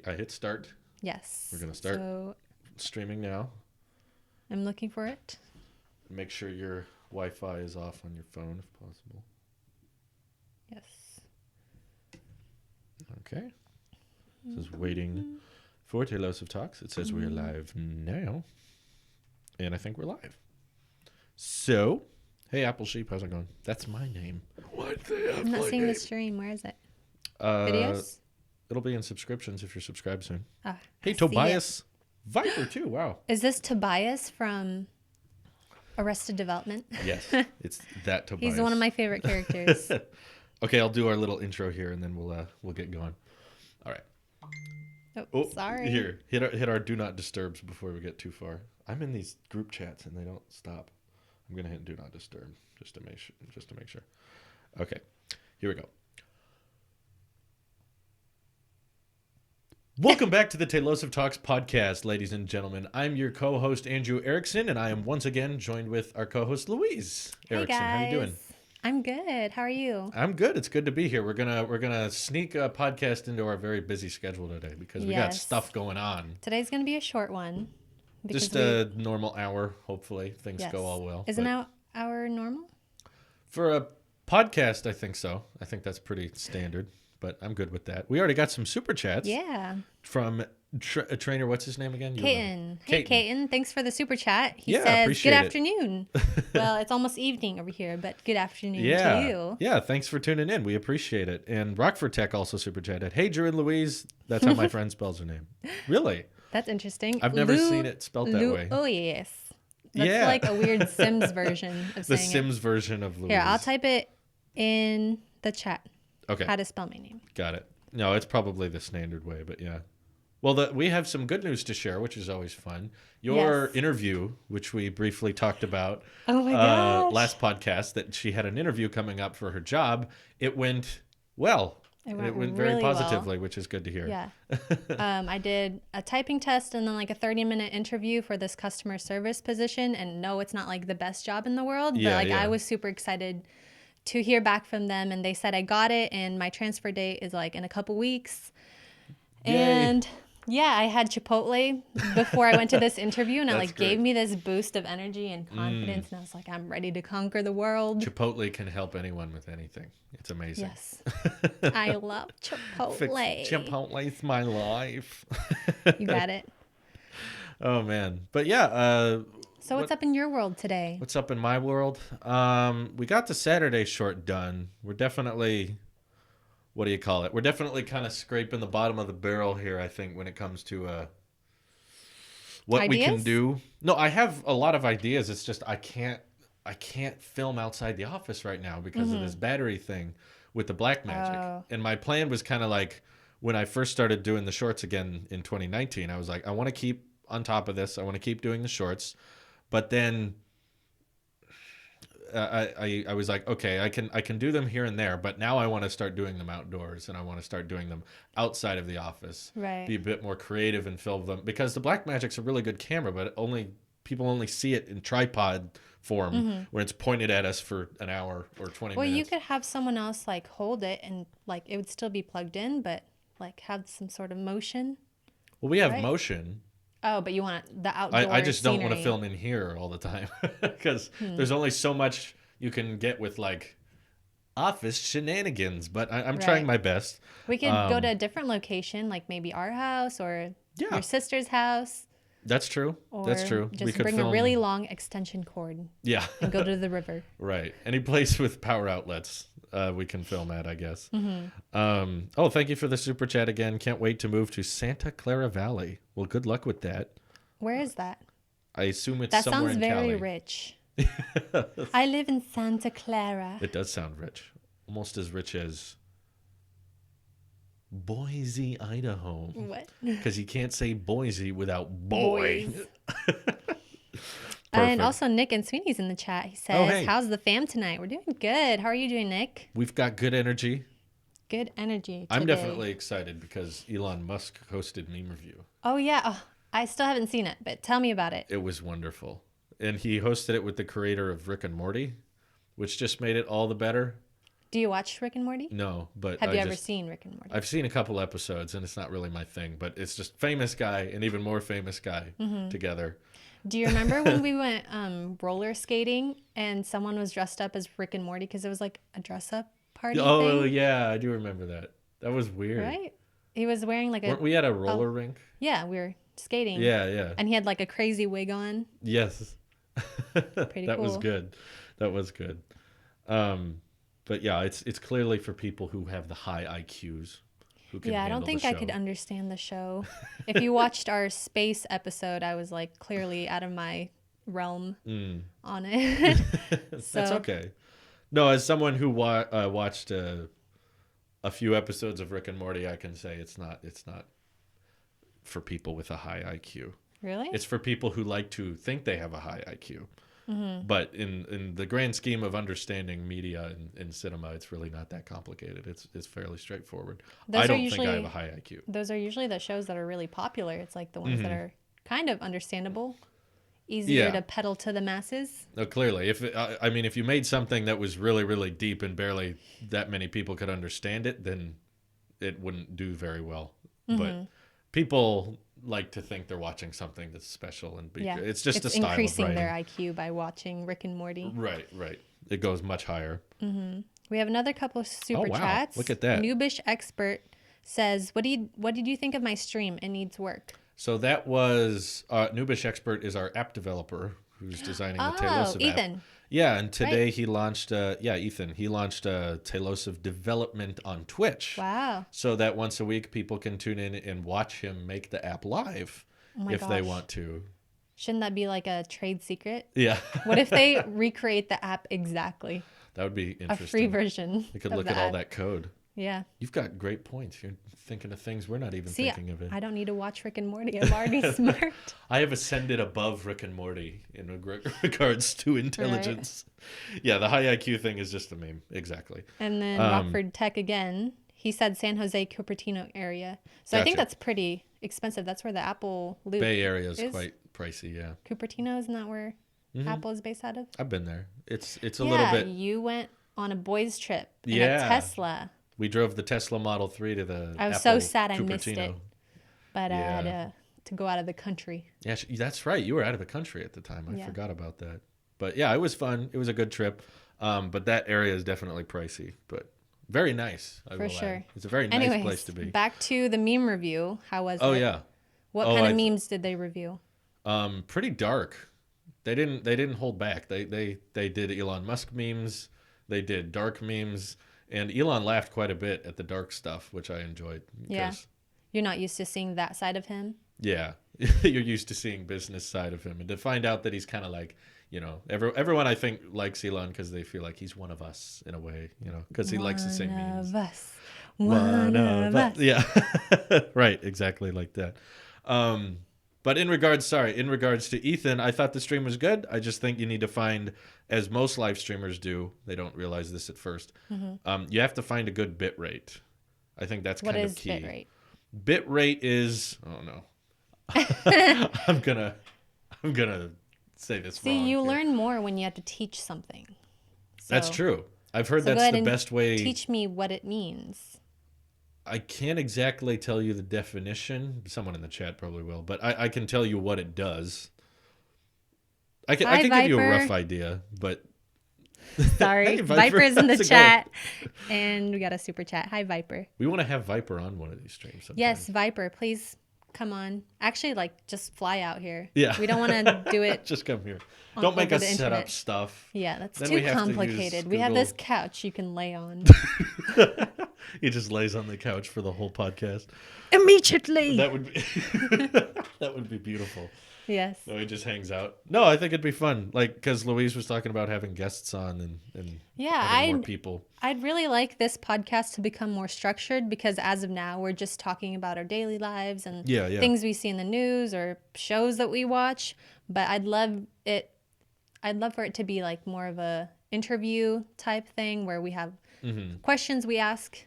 I hit start. Yes. We're going to start streaming now. I'm looking for it. Make sure your Wi-Fi is off on your phone if possible. Yes. Okay. This is waiting for Tailosive Talks. It says we are live now. And I think we're live. So, hey, Apple Sheep, how's it going? That's my name. Why'd they have I'm not my seeing name? the stream. Where is it? Videos? It'll be in subscriptions if you're subscribed soon. Ah, Hey, Tobias Viper, too. Wow. Is this Tobias from Arrested Development? Yes, it's that Tobias. He's one of my favorite characters. Okay, I'll do our little intro here, and then we'll get going. All right. Oh, sorry. Here, hit our do not disturbs before we get too far. I'm in these group chats, and they don't stop. I'm gonna hit do not disturb just to make sure. Okay, here we go. Welcome back to the Tailosive Talks podcast, ladies and gentlemen. I'm your co-host, Andrew Erickson, and I am once again joined with our co-host, Louise Erickson. Hey guys. How are you doing? I'm good. How are you? I'm good. It's good to be here. We're gonna sneak a podcast into our very busy schedule today because we got stuff going on. Today's gonna be a short one. Just a normal hour, hopefully. Things go all well. Isn't our normal? For a podcast, I think so. I think that's pretty standard. But I'm good with that. We already got some super chats. Yeah. From a trainer. What's his name again? Kaiten. Hey, Kaiten. Thanks for the super chat. He says, appreciate good it. afternoon. Well, it's almost evening over here, but good afternoon to you. Yeah, thanks for tuning in. We appreciate it. And Rockford Tech also super chatted. Hey, Drew and Louise. That's how my friend spells her name. Really? That's interesting. I've never seen it spelled that way. Oh, yes. That's like a weird Sims version of saying The Sims version of Louise. Here, I'll type it in the chat. Okay. How to spell my name. Got it. No, it's probably the standard way, but yeah. Well, we have some good news to share, which is always fun. Your interview, which we briefly talked about last podcast, that she had an interview coming up for her job. It went well. It went very really positively, well. Which is good to hear. Yeah. I did a typing test and then like a 30-minute interview for this customer service position. And no, it's not like the best job in the world, but I was super excited to hear back from them, and they said I got it, and my transfer date is like in a couple weeks. Yay. And yeah, I had Chipotle before I went to this interview, and it gave me this boost of energy and confidence, and I was like, I'm ready to conquer the world. Chipotle can help anyone with anything. It's amazing. Yes. I love Chipotle. Chipotle's my life. You got it. Oh man. But yeah, so what's up in your world today? What's up in my world? We got the Saturday short done. We're definitely, what do you call it? We're definitely kind of scraping the bottom of the barrel here, I think, when it comes to what ideas? We can do. No, I have a lot of ideas. It's just I can't film outside the office right now because of this battery thing with the Blackmagic. Oh. And my plan was kind of like when I first started doing the shorts again in 2019, I was like, I want to keep on top of this. I want to keep doing the shorts. But then I was like, okay, I can do them here and there, but now I want to start doing them outdoors, and I want to start doing them outside of the office. Right. Be a bit more creative and film them, because the Blackmagic's a really good camera, but people only see it in tripod form when it's pointed at us for an hour or 20 minutes. Well, you could have someone else like hold it, and like it would still be plugged in, but like have some sort of motion. Well, we have motion. Oh, but you want the outdoor I just scenery. don't want to film in here all the time because there's only so much you can get with like office shenanigans. But I'm trying my best. We could go to a different location, like maybe our house or your sister's house. That's true. Or That's true. Just we could bring film... a really long extension cord. Yeah. And go to the river. Right. Any place with power outlets. We can film at, I guess. Thank you for the super chat again. Can't wait to move to Santa Clara Valley. Well, good luck with that. Where is that? I assume it's somewhere in Cali. That sounds very rich. I live in Santa Clara. It does sound rich. Almost as rich as Boise, Idaho. What? Because you can't say Boise without boy. And also Nick and Sweeney's in the chat. He says, how's the fam tonight? We're doing good. How are you doing, Nick? We've got good energy. Good energy today. I'm definitely excited because Elon Musk hosted Meme Review. Oh, yeah. Oh, I still haven't seen it, but tell me about it. It was wonderful. And he hosted it with the creator of Rick and Morty, which just made it all the better. Do you watch Rick and Morty? No, but have you ever seen Rick and Morty? I've seen a couple episodes, and it's not really my thing. But it's just famous guy and even more famous guy together. Do you remember when we went roller skating and someone was dressed up as Rick and Morty because it was like a dress up party Oh thing? yeah, I do remember that. That was weird. Right? He was wearing like Weren't we at a roller rink? Yeah, we were skating. Yeah. And he had like a crazy wig on. Yes. Pretty that cool. was good. That was good. But yeah, it's clearly for people who have the high IQs. Who can I don't think I could understand the show. If you watched our space episode, I was like clearly out of my realm on it. That's okay. No, as someone who watched a few episodes of Rick and Morty, I can say it's not for people with a high IQ. Really? It's for people who like to think they have a high IQ. But in the grand scheme of understanding media and cinema, it's really not that complicated. It's fairly straightforward. I don't think I have a high IQ. Those are usually the shows that are really popular. It's like the ones that are kind of understandable, easier to peddle to the masses. No, clearly. If you made something that was really, really deep and barely that many people could understand it, then it wouldn't do very well. But people like to think they're watching something that's special and big. It's just a style of writing. It's increasing their IQ by watching Rick and Morty. Right. It goes much higher. We have another couple of super chats. Look at that. Noobish Expert says, "What did you think of my stream? It needs work." So that was Noobish Expert is our app developer who's designing the Tailosive Ethan. app. Yeah, and today he launched Ethan. He launched Tailosive development on Twitch. Wow. So that once a week people can tune in and watch him make the app live if they want to. Shouldn't that be like a trade secret? Yeah. What if they recreate the app exactly? That would be interesting. A free version. We could look at all that code. Yeah. You've got great points. You're thinking of things we're not even thinking of. I don't need to watch Rick and Morty. I'm already smart. I have ascended above Rick and Morty in regards to intelligence. Right. Yeah, the high IQ thing is just a meme. Exactly. And then Rockford Tech again. He said San Jose, Cupertino area. So I think that's pretty expensive. That's where the Apple Loop Bay Area is quite pricey, yeah. Cupertino, isn't that where Apple is based out of? I've been there. It's a little bit. Yeah, you went on a boys' trip in a Tesla. We drove the Tesla Model 3 to the I was Apple so sad I Cupertino. missed it. But I had to go out of the country. Yeah, that's right. You were out of the country at the time. I forgot about that. But yeah, it was fun. It was a good trip. But that area is definitely pricey, but very nice. For sure. It's a very nice place to be. Back to the meme review. How was it? Oh, yeah. What kind of memes did they review? Pretty dark. They didn't hold back. They did Elon Musk memes. They did dark memes. And Elon laughed quite a bit at the dark stuff, which I enjoyed. Yeah. You're not used to seeing that side of him? Yeah. You're used to seeing business side of him. And to find out that he's kind of like, everyone I think likes Elon because they feel like he's one of us in a way, because he likes to sing memes. One of us. Yeah. Right. Exactly like that. But in regards to Ethan, I thought the stream was good. I just think you need to find, as most live streamers do, they don't realize this at first, you have to find a good bit rate. I think that's kind of key. What is bit rate? Bit rate is, oh no. I'm gonna say this wrong. See, you learn more when you have to teach something. That's true. I've heard that's the best way. Teach me what it means. I can't exactly tell you the definition. Someone in the chat probably will, but I can tell you what it does. I can give you a rough idea, but sorry, hey, Viper's in the chat, and we got a super chat. Hi, Viper. We want to have Viper on one of these streams sometime. Yes, Viper, please come on. Actually, just fly out here. Yeah, we don't want to do it. Just come here. Don't make us set up stuff. Yeah, that's too complicated. We have this couch you can lay on. He just lays on the couch for the whole podcast. Immediately. That would be beautiful. Yes. No, he just hangs out. No, I think it'd be fun. Because Louise was talking about having guests on and having more people. I'd really like this podcast to become more structured because as of now, we're just talking about our daily lives and things we see in the news or shows that we watch. But I'd love for it to be like more of a interview type thing where we have questions we ask,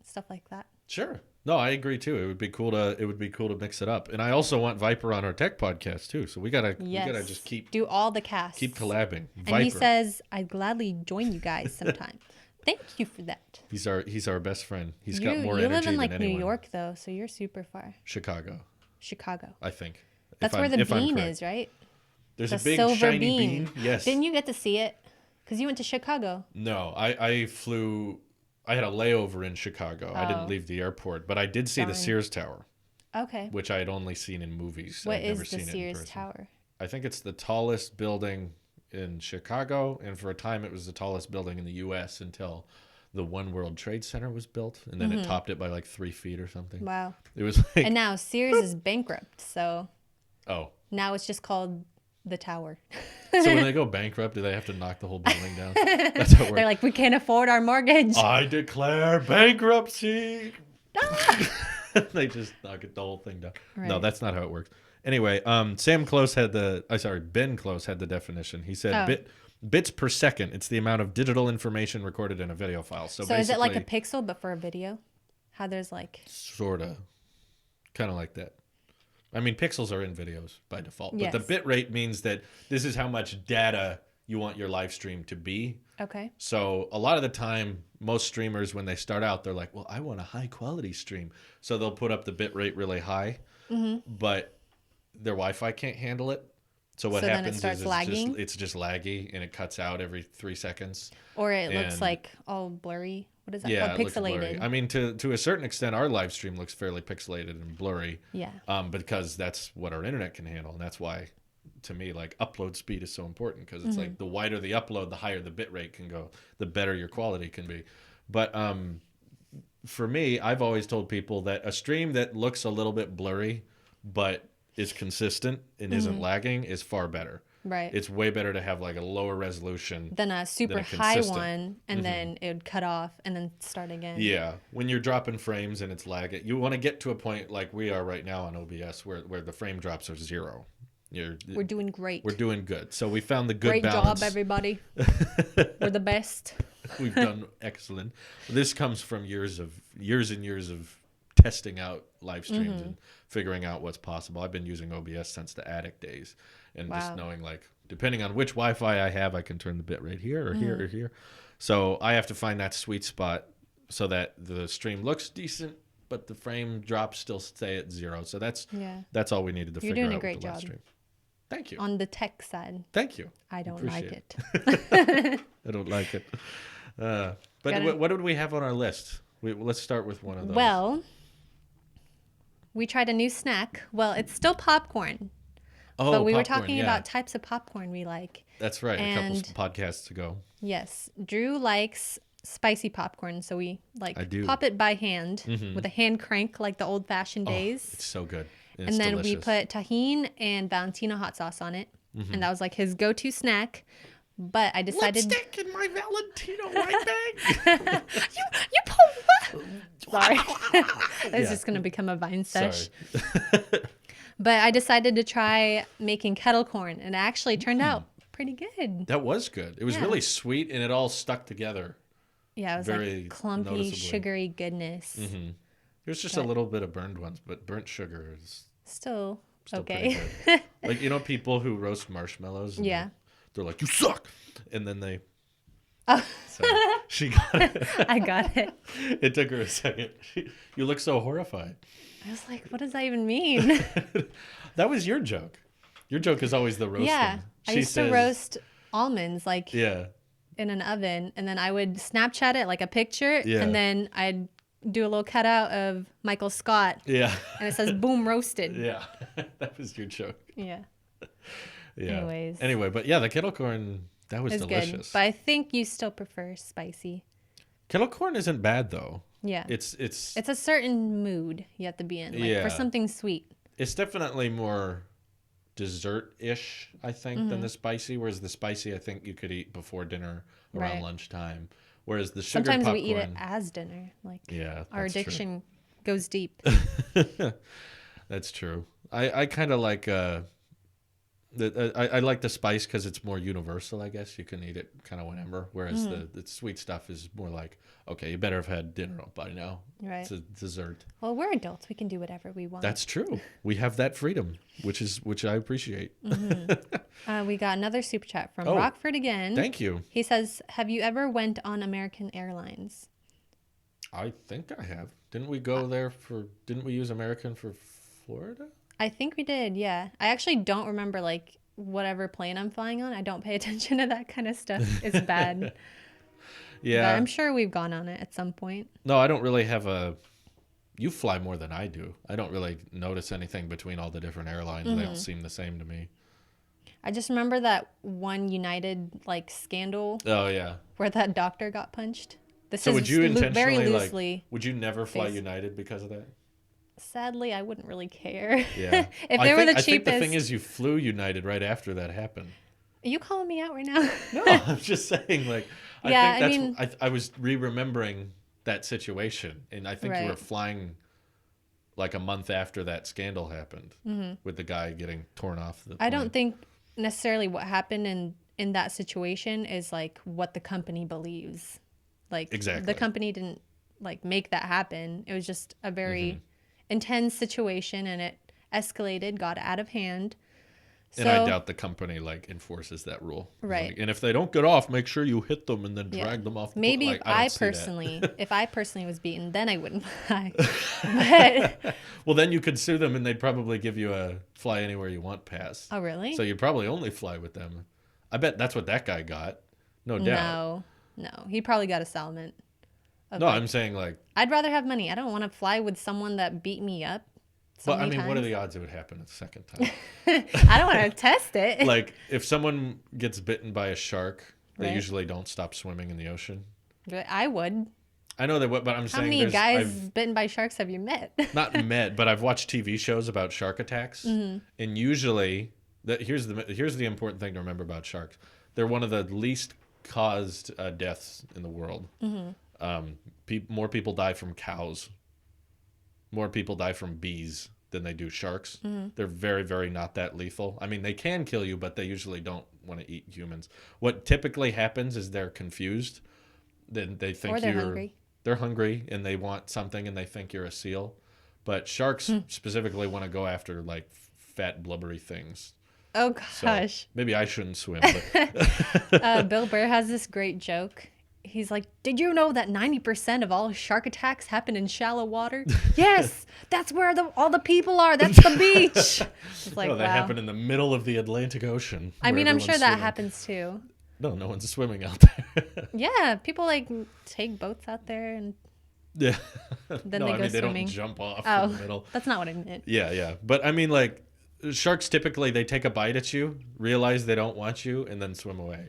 stuff like that. Sure. No, I agree too. It would be cool to mix it up. And I also want Viper on our tech podcast too. So we gotta just keep do all the casts. Keep collabing. And he says, I'd gladly join you guys sometime. Thank you for that. He's our best friend. He's got more energy than anyone. You live in like New York though, so you're super far. Chicago. I think. That's where the bean is, right? There's a big shiny bean. Yes. Didn't you get to see it? Because you went to Chicago. No, I flew. I had a layover in Chicago. I didn't leave the airport, but I did see the Sears Tower. Okay. Which I had only seen in movies. What is the Sears Tower? I think it's the tallest building in Chicago, and for a time it was the tallest building in the U.S. until the One World Trade Center was built, and then it topped it by like 3 feet or something. Wow. It was like... And now Sears is bankrupt, so... Oh. Now it's just called the Tower. So when they go bankrupt, do they have to knock the whole building down? That's how it works. They're like, we can't afford our mortgage. I declare bankruptcy. They just knock the whole thing down. Right. No, that's not how it works. Anyway, Ben Close had the definition. He said bits per second. It's the amount of digital information recorded in a video file. So is it like a pixel but for a video? How there's like... Sorta. Kind of like that. I mean, pixels are in videos by default. But the bit rate means that this is how much data you want your live stream to be. Okay. So a lot of the time, most streamers, when they start out, they're like, well, I want a high quality stream. So they'll put up the bit rate really high, but their Wi-Fi can't handle it. So what happens is it's just laggy and it cuts out every 3 seconds. Or it looks like all blurry. What is that called? Pixelated. I mean, to a certain extent, our live stream looks fairly pixelated and blurry. Yeah. Because that's what our internet can handle. And that's why, to me, like upload speed is so important, because it's like the wider the upload, the higher the bit rate can go, the better your quality can be. But for me, I've always told people that a stream that looks a little bit blurry but is consistent and isn't lagging is far better. Right. It's way better to have like a lower resolution than a super high one, and then it would cut off and then start again. Yeah. When you're dropping frames and it's lagging, you want to get to a point like we are right now on OBS where the frame drops are 0. We're doing great. We're doing good. So we found the good great balance. Great job, everybody. We're the best. We've done excellent. This comes from years and years of testing out live streams and figuring out what's possible. I've been using OBS since the Attic days, and just knowing, like, depending on which Wi-Fi I have, I can turn the bit rate here or here or here. So I have to find that sweet spot so that the stream looks decent, but the frame drops still stay at 0. So that's all we needed to figure out. You're doing a great job. Live stream. Thank you. On the tech side. Thank you. I don't like it. I don't like it. But what did we have on our list? Let's start with one of those. Well, we tried a new snack. Well, it's still popcorn. Oh, but we were talking about types of popcorn we like. That's right. A couple podcasts ago. Yes. Drew likes spicy popcorn, so we pop it by hand with a hand crank like the old-fashioned days. It's so good. And then delicious. We put tahini and Valentino hot sauce on it. And that was like his go-to snack. But I decided... Lipstick in my Valentino white bag. you pulled what? Sorry. It's just going to become a Vine sesh. But I decided to try making kettle corn, and it actually turned out pretty good. That was good. It was really sweet, and it all stuck together. Yeah, it was very like clumpy, noticeably. Sugary goodness. There's just a little bit of burned ones, but burnt sugar is still okay. Like, you know, people who roast marshmallows? Yeah. They're like, you suck! And then they... Oh. So she got it. I got it. It took her a second. You look so horrified. I was like, what does that even mean? That was your joke. Your joke is always the roasting. Yeah. I used to roast almonds in an oven, and then I would Snapchat it like a picture, and then I'd do a little cutout of Michael Scott. Yeah. And it says, boom, roasted. Yeah. That was your joke. Yeah. Yeah. Anyway, but yeah, the kettle corn, that was delicious. Good, but I think you still prefer spicy. Kettle corn isn't bad though. Yeah. It's a certain mood you have to be in, for something sweet. It's definitely more dessert-ish, I think, than the spicy. Whereas the spicy, I think you could eat before dinner around lunchtime. Whereas the sugar popcorn, sometimes we eat it as dinner. Like our addiction goes deep. That's true. I kind of like I like the spice because it's more universal, I guess. You can eat it kind of whenever. Whereas the sweet stuff is more like, okay, you better have had dinner by now. Right. It's a dessert. Well, we're adults. We can do whatever we want. That's true. We have that freedom, which I appreciate. We got another super chat from Rockford again. Thank you. He says, have you ever went on American Airlines? I think I have. Didn't we go there didn't we use American for Florida? I think we did, yeah. I actually don't remember, like, whatever plane I'm flying on. I don't pay attention to that kind of stuff. It's bad. Yeah. But I'm sure we've gone on it at some point. No, I don't really have You fly more than I do. I don't really notice anything between all the different airlines. They all seem the same to me. I just remember that one United, like, scandal. Oh, yeah. Where that doctor got punched. So would you intentionally, very loosely, would you never fly United because of that? Sadly, I wouldn't really care. Yeah. If they were the cheapest. I think the thing is you flew United right after that happened. Are you calling me out right now? No, I'm just saying, like, I was remembering that situation, and I think you were flying like a month after that scandal happened with the guy getting torn off the plane. I don't think necessarily what happened in that situation is like what the company believes. Like, exactly. The company didn't like make that happen. It was just a very intense situation, and it escalated, got out of hand. And I doubt the company like enforces that rule. Right. Like, and if they don't get off, make sure you hit them and then drag them off. Maybe like, if I personally was beaten, then I wouldn't fly. But well, then you could sue them, and they'd probably give you a fly anywhere you want pass. Oh, really? So you'd probably only fly with them. I bet that's what that guy got. No doubt. No, he probably got a settlement. No, I'm saying like I'd rather have money. I don't want to fly with someone that beat me up. Well, I mean, what are the odds it would happen a second time? I don't want to test it. Like, if someone gets bitten by a shark, they usually don't stop swimming in the ocean. I would. I know they would, but I'm saying how many guys bitten by sharks have you met? Not met, but I've watched TV shows about shark attacks, and usually, here's the important thing to remember about sharks: they're one of the least caused deaths in the world. More people die from cows. More people die from bees than they do sharks. They're very, very not that lethal. I mean, they can kill you, but they usually don't want to eat humans. What typically happens is they're confused. Then they think hungry. They're hungry and they want something and they think you're a seal. But sharks specifically want to go after like fat, blubbery things. Oh, gosh. So maybe I shouldn't swim. But Bill Burr has this great joke. He's like, did you know that 90% of all shark attacks happen in shallow water? Yes, that's where all the people are. That's the beach. It's like, they happen in the middle of the Atlantic Ocean. I mean, I'm sure that happens too. No one's swimming out there. Yeah, people like take boats out there and then they go swimming. They don't jump off in the middle. That's not what I meant. Yeah. But I mean, like, sharks typically, they take a bite at you, realize they don't want you, and then swim away.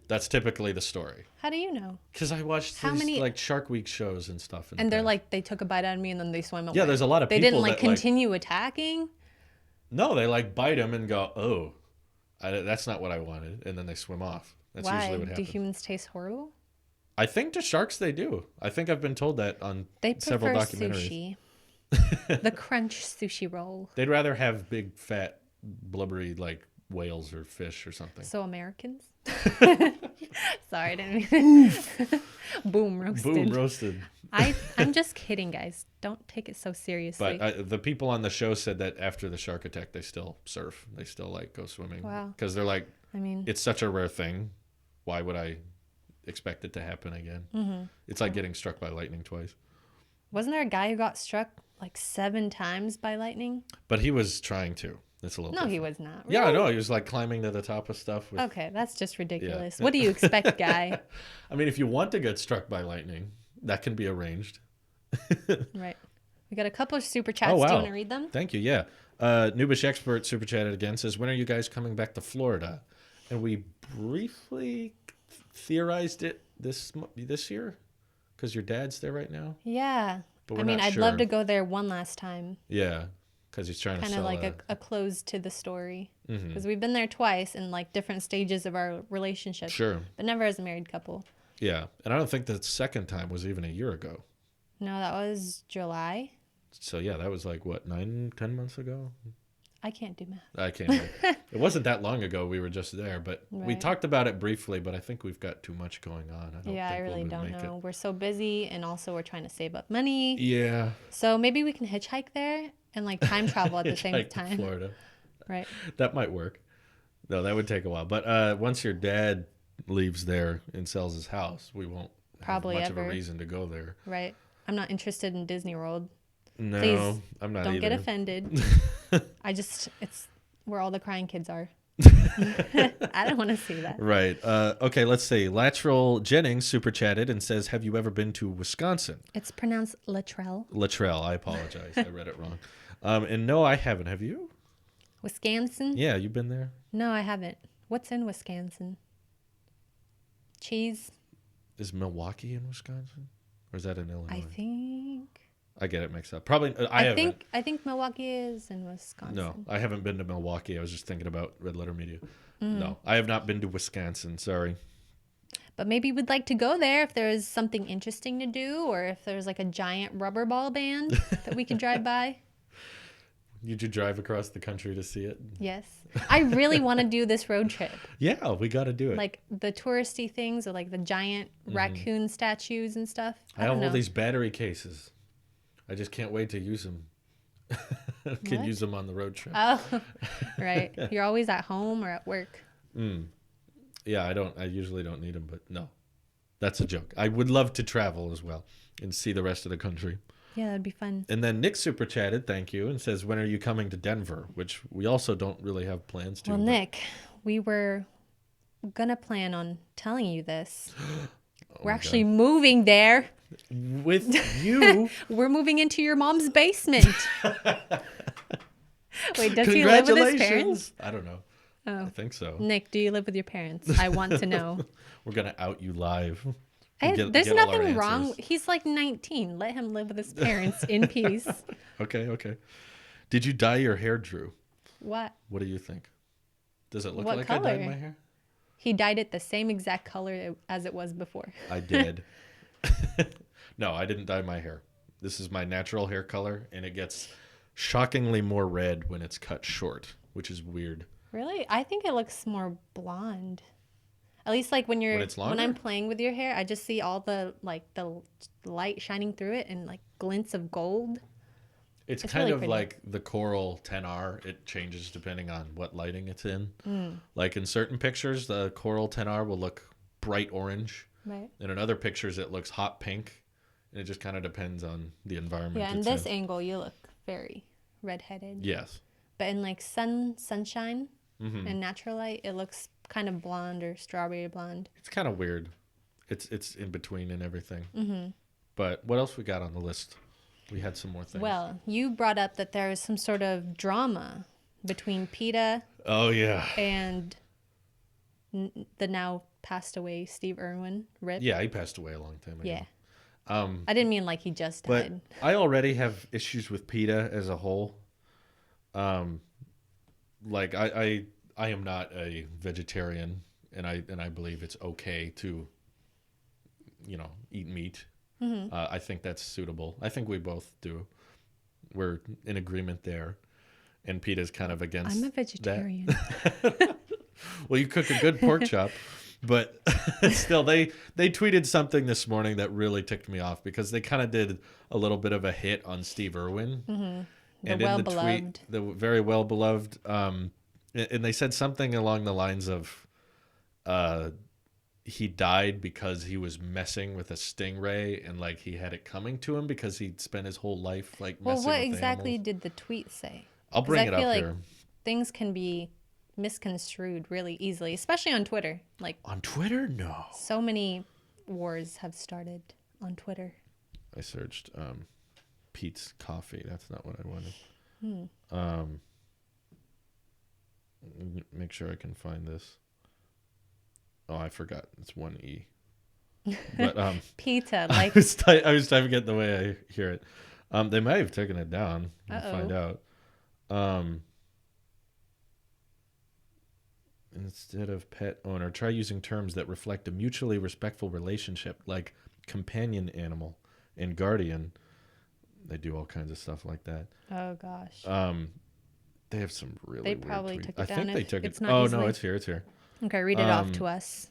That's typically the story. How do you know? Because I watched these like Shark Week shows and stuff. And they're like, they took a bite out of me and then they swim away. Yeah, there's a lot of people They didn't like continue attacking? No, they like bite them and go, oh, that's not what I wanted. And then they swim off. That's usually what happens. Do humans taste horrible? I think to sharks they do. I think I've been told that on several documentaries. Sushi. The crunch sushi roll. They'd rather have big, fat, blubbery, like whales or fish or something. So Americans? Sorry, I didn't mean Boom roasted. Boom roasted. I'm just kidding, guys. Don't take it so seriously. But the people on the show said that after the shark attack, they still surf. They still like go swimming. Wow. Because they're like, I mean, it's such a rare thing. Why would I expect it to happen again? It's like getting struck by lightning twice. Wasn't there a guy who got struck like 7 times by lightning? But he was trying to. That's a little different. He was not. Really? Yeah, I know. He was like climbing to the top of stuff. Okay, that's just ridiculous. Yeah. What do you expect, guy? I mean, if you want to get struck by lightning, that can be arranged. Right. We got a couple of super chats. Oh, wow. Do you want to read them? Thank you. Yeah. Noobish Expert super chatted again, says, when are you guys coming back to Florida? And we briefly theorized it this year because your dad's there right now. Yeah. But I mean, I'd love to go there one last time. Yeah. Because he's trying to sell kind of like a close to the story. Because we've been there twice in like different stages of our relationship. Sure. But never as a married couple. Yeah. And I don't think the second time was even a year ago. No, that was July. So yeah, that was like what, 9-10 months ago? I can't do math. I can't. It wasn't that long ago. We were just there, but we talked about it briefly. But I think we've got too much going on. I really don't know. We're so busy, and also we're trying to save up money. Yeah. So maybe we can hitchhike there and like time travel at the same time. To Florida. Right. That might work. No, that would take a while. But once your dad leaves there and sells his house, we won't probably have much ever. of a reason to go there. Right. I'm not interested in Disney World. No, please, I'm not don't either. get offended. It's where all the crying kids are. I don't want to see that. Right. Okay, let's see. Latrell Jennings super chatted and says, have you ever been to Wisconsin? It's pronounced Latrell. Latrell. I apologize. I read it wrong. And no, I haven't. Have you? Wisconsin? Yeah, you've been there? No, I haven't. What's in Wisconsin? Cheese? Is Milwaukee in Wisconsin? Or is that in Illinois? I think... I get it mixed up. Probably. I think Milwaukee is in Wisconsin. No, I haven't been to Milwaukee. I was just thinking about Red Letter Media. No, I have not been to Wisconsin. Sorry. But maybe we'd like to go there if there's something interesting to do, or if there's like a giant rubber ball band that we could drive by. Did you drive across the country to see it? Yes. I really want to do this road trip. Yeah, we got to do it. Like the touristy things, or like the giant raccoon statues and stuff. I have all these battery cases. I just can't wait to use them. Can use them on the road trip. Oh, right. You're always at home or at work. Yeah, I usually don't need them, but no. That's a joke. I would love to travel as well and see the rest of the country. Yeah, that'd be fun. And then Nick super chatted, thank you, and says, when are you coming to Denver? Which we also don't really have plans to. Well, Nick, we were going to plan on telling you this. We're actually moving there. With you? We're moving into your mom's basement. Wait, does he live with his parents? I don't know. Oh. I think so. Nick, do you live with your parents? I want to know. We're going to out you live. There's nothing wrong. He's like 19. Let him live with his parents in peace. Okay. Did you dye your hair, Drew? What? What do you think? Does it look what like color? I dyed my hair? He dyed it the same exact color as it was before. I did. No, I didn't dye my hair. This is my natural hair color, and it gets shockingly more red when it's cut short, which is weird. Really? I think it looks more blonde. At least like when I'm playing with your hair, I just see all the light shining through it and like glints of gold. It's kind of like the Coral 10R. It changes depending on what lighting it's in. Like in certain pictures, the Coral 10R will look bright orange. Right. And in other pictures, it looks hot pink. And it just kind of depends on the environment. Yeah, in this angle, you look very redheaded. Yes. But in like sunshine and natural light, it looks kind of blonde or strawberry blonde. It's kind of weird. It's in between and everything. But what else we got on the list? We had some more things. Well, you brought up that there is some sort of drama between PETA. Oh, yeah. And the now passed away Steve Irwin. Rip. Yeah, he passed away a long time ago. Yeah. I didn't mean like he just died. But I already have issues with PETA as a whole. Like I am not a vegetarian, and I believe it's okay to, eat meat. I think that's suitable. I think we both do. We're in agreement there, and PETA's kind of against. I'm a vegetarian. Well, you cook a good pork chop. But still, they tweeted something this morning that really ticked me off because they kind of did a little bit of a hit on Steve Irwin. And in the tweet, the very well-beloved, and they said something along the lines of he died because he was messing with a stingray and like he had it coming to him because he'd spent his whole life like messing with Well, what animals. exactly did the tweet say? I'll bring it up like here. Things can be misconstrued really easily, especially on Twitter. Like on Twitter, no. So many wars have started on Twitter. I searched Pete's coffee. That's not what I wanted. Make sure I can find this. Oh, I forgot. It's one E. But PETA, like I was typing it the way I hear it. They might have taken it down. We'll find out. Instead of pet owner, try using terms that reflect a mutually respectful relationship, like companion animal and guardian. They do all kinds of stuff like that. Oh gosh. They have some really They weird probably tweets. took it I down. think they took It's it. not Oh, easily... no, it's here. It's here. Okay, read it off to us.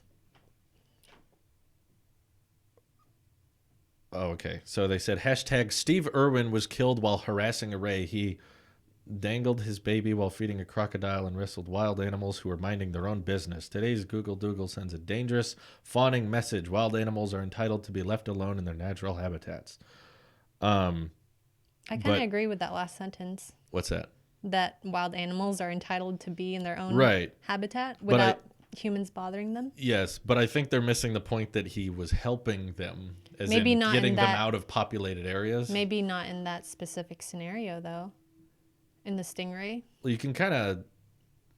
Oh, okay. So they said, hashtag Steve Irwin was killed while harassing a ray. He dangled his baby while feeding a crocodile and wrestled wild animals who were minding their own business. Today's Google Dougal sends a dangerous, fawning message. Wild animals are entitled to be left alone in their natural habitats. I kind of agree with that last sentence. What's that? That wild animals are entitled to be in their own habitat without humans bothering them. Yes, but I think they're missing the point that he was helping them, as maybe in not getting in them that, out of populated areas. Maybe not in that specific scenario, though. In the stingray. Well, you can kind of...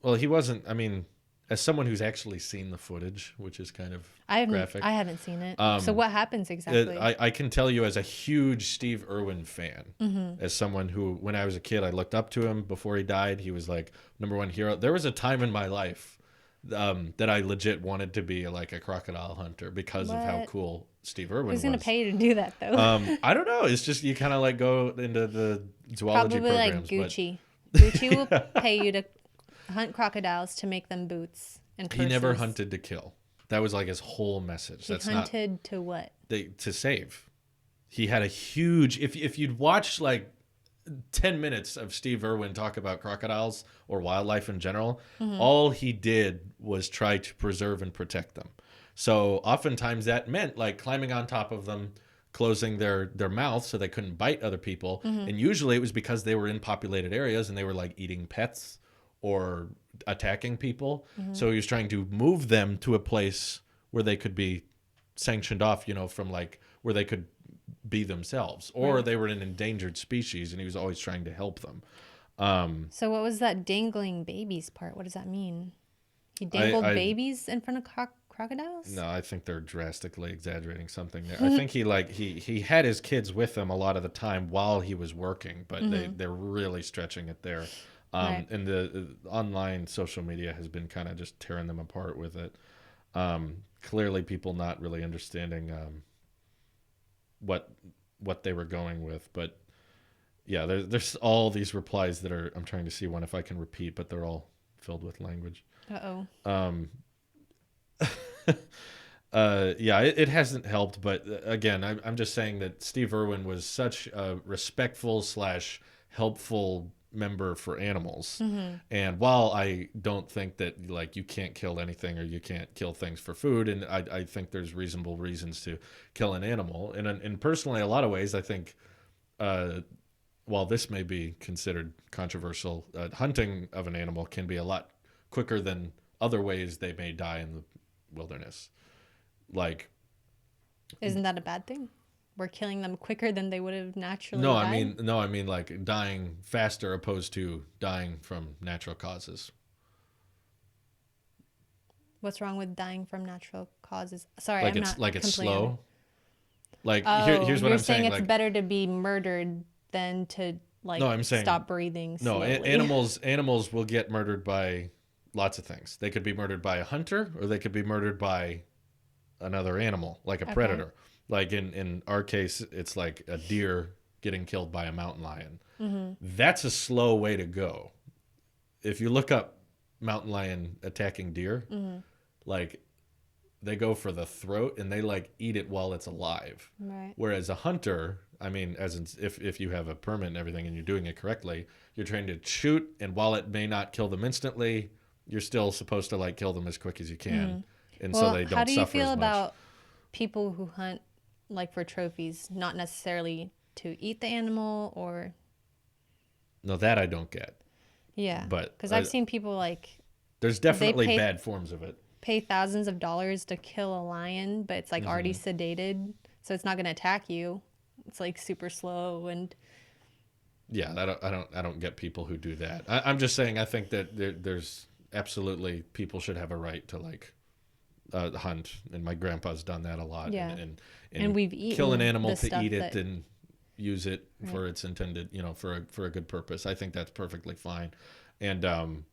Well, he wasn't... I mean, as someone who's actually seen the footage, which is kind of graphic. I haven't seen it. So what happens exactly? I can tell you as a huge Steve Irwin fan, as someone who, when I was a kid, I looked up to him before he died. He was like #1 hero. There was a time in my life that I legit wanted to be like a crocodile hunter because of how cool Steve Irwin was. Who's going to pay you to do that, though? I don't know. It's just you kind of like go into the zoology Probably programs. Like Gucci. Gucci will pay you to hunt crocodiles to make them boots and purses. He never hunted to kill. That was like his whole message. He hunted to what? To save. He had a huge... If you'd watch like 10 minutes of Steve Irwin talk about crocodiles or wildlife in general, all he did was try to preserve and protect them. So oftentimes that meant like climbing on top of them, closing their mouth so they couldn't bite other people. And usually it was because they were in populated areas and they were like eating pets or attacking people. So he was trying to move them to a place where they could be sanctioned off, from like where they could be themselves, or they were an endangered species, and he was always trying to help them. So what was that dangling babies part? What does that mean? He dangled babies in front of crocodiles? No, I think they're drastically exaggerating something there. I think he had his kids with him a lot of the time while he was working, but they're really stretching it there. And the online social media has been kind of just tearing them apart with it. Clearly people not really understanding what they were going with, but yeah, there's all these replies that are... I'm trying to see one if I can repeat, but they're all filled with language. Yeah, it hasn't helped, but again, I'm just saying that Steve Irwin was such a respectful / helpful member for animals. And while I don't think that like you can't kill anything or you can't kill things for food, and I think there's reasonable reasons to kill an animal, and personally, a lot of ways I think while this may be considered controversial, hunting of an animal can be a lot quicker than other ways they may die in the wilderness. Like, isn't that a bad thing? We're killing them quicker than they would have naturally died? I mean like dying faster opposed to dying from natural causes. What's wrong with dying from natural causes? Sorry, like I'm it's not like it's slow. Like here's what you're I'm saying. It's like, better to be murdered than to I'm saying, stop breathing slowly. No, animals will get murdered by lots of things. They could be murdered by a hunter, or they could be murdered by another animal, like a predator. Like in our case, it's like a deer getting killed by a mountain lion. That's a slow way to go. If you look up mountain lion attacking deer, like they go for the throat and they like eat it while it's alive. Right. Whereas a hunter, I mean, if you have a permit and everything and you're doing it correctly, you're trained to shoot, and while it may not kill them instantly, you're still supposed to like kill them as quick as you can, and so they don't suffer as much. How do you feel about people who hunt like for trophies, not necessarily to eat the animal or... No, that I don't get. Yeah, but because I've seen people like... There's definitely bad forms of it. Pay thousands of dollars to kill a lion, but it's like already sedated, so it's not going to attack you. It's like super slow and... Yeah, I don't get people who do that. I'm just saying I think that there's absolutely people should have a right to like hunt, and my grandpa's done that a lot. Yeah. And we've eaten kill an animal to eat it and use it for its intended, for a good purpose. I think that's perfectly fine. And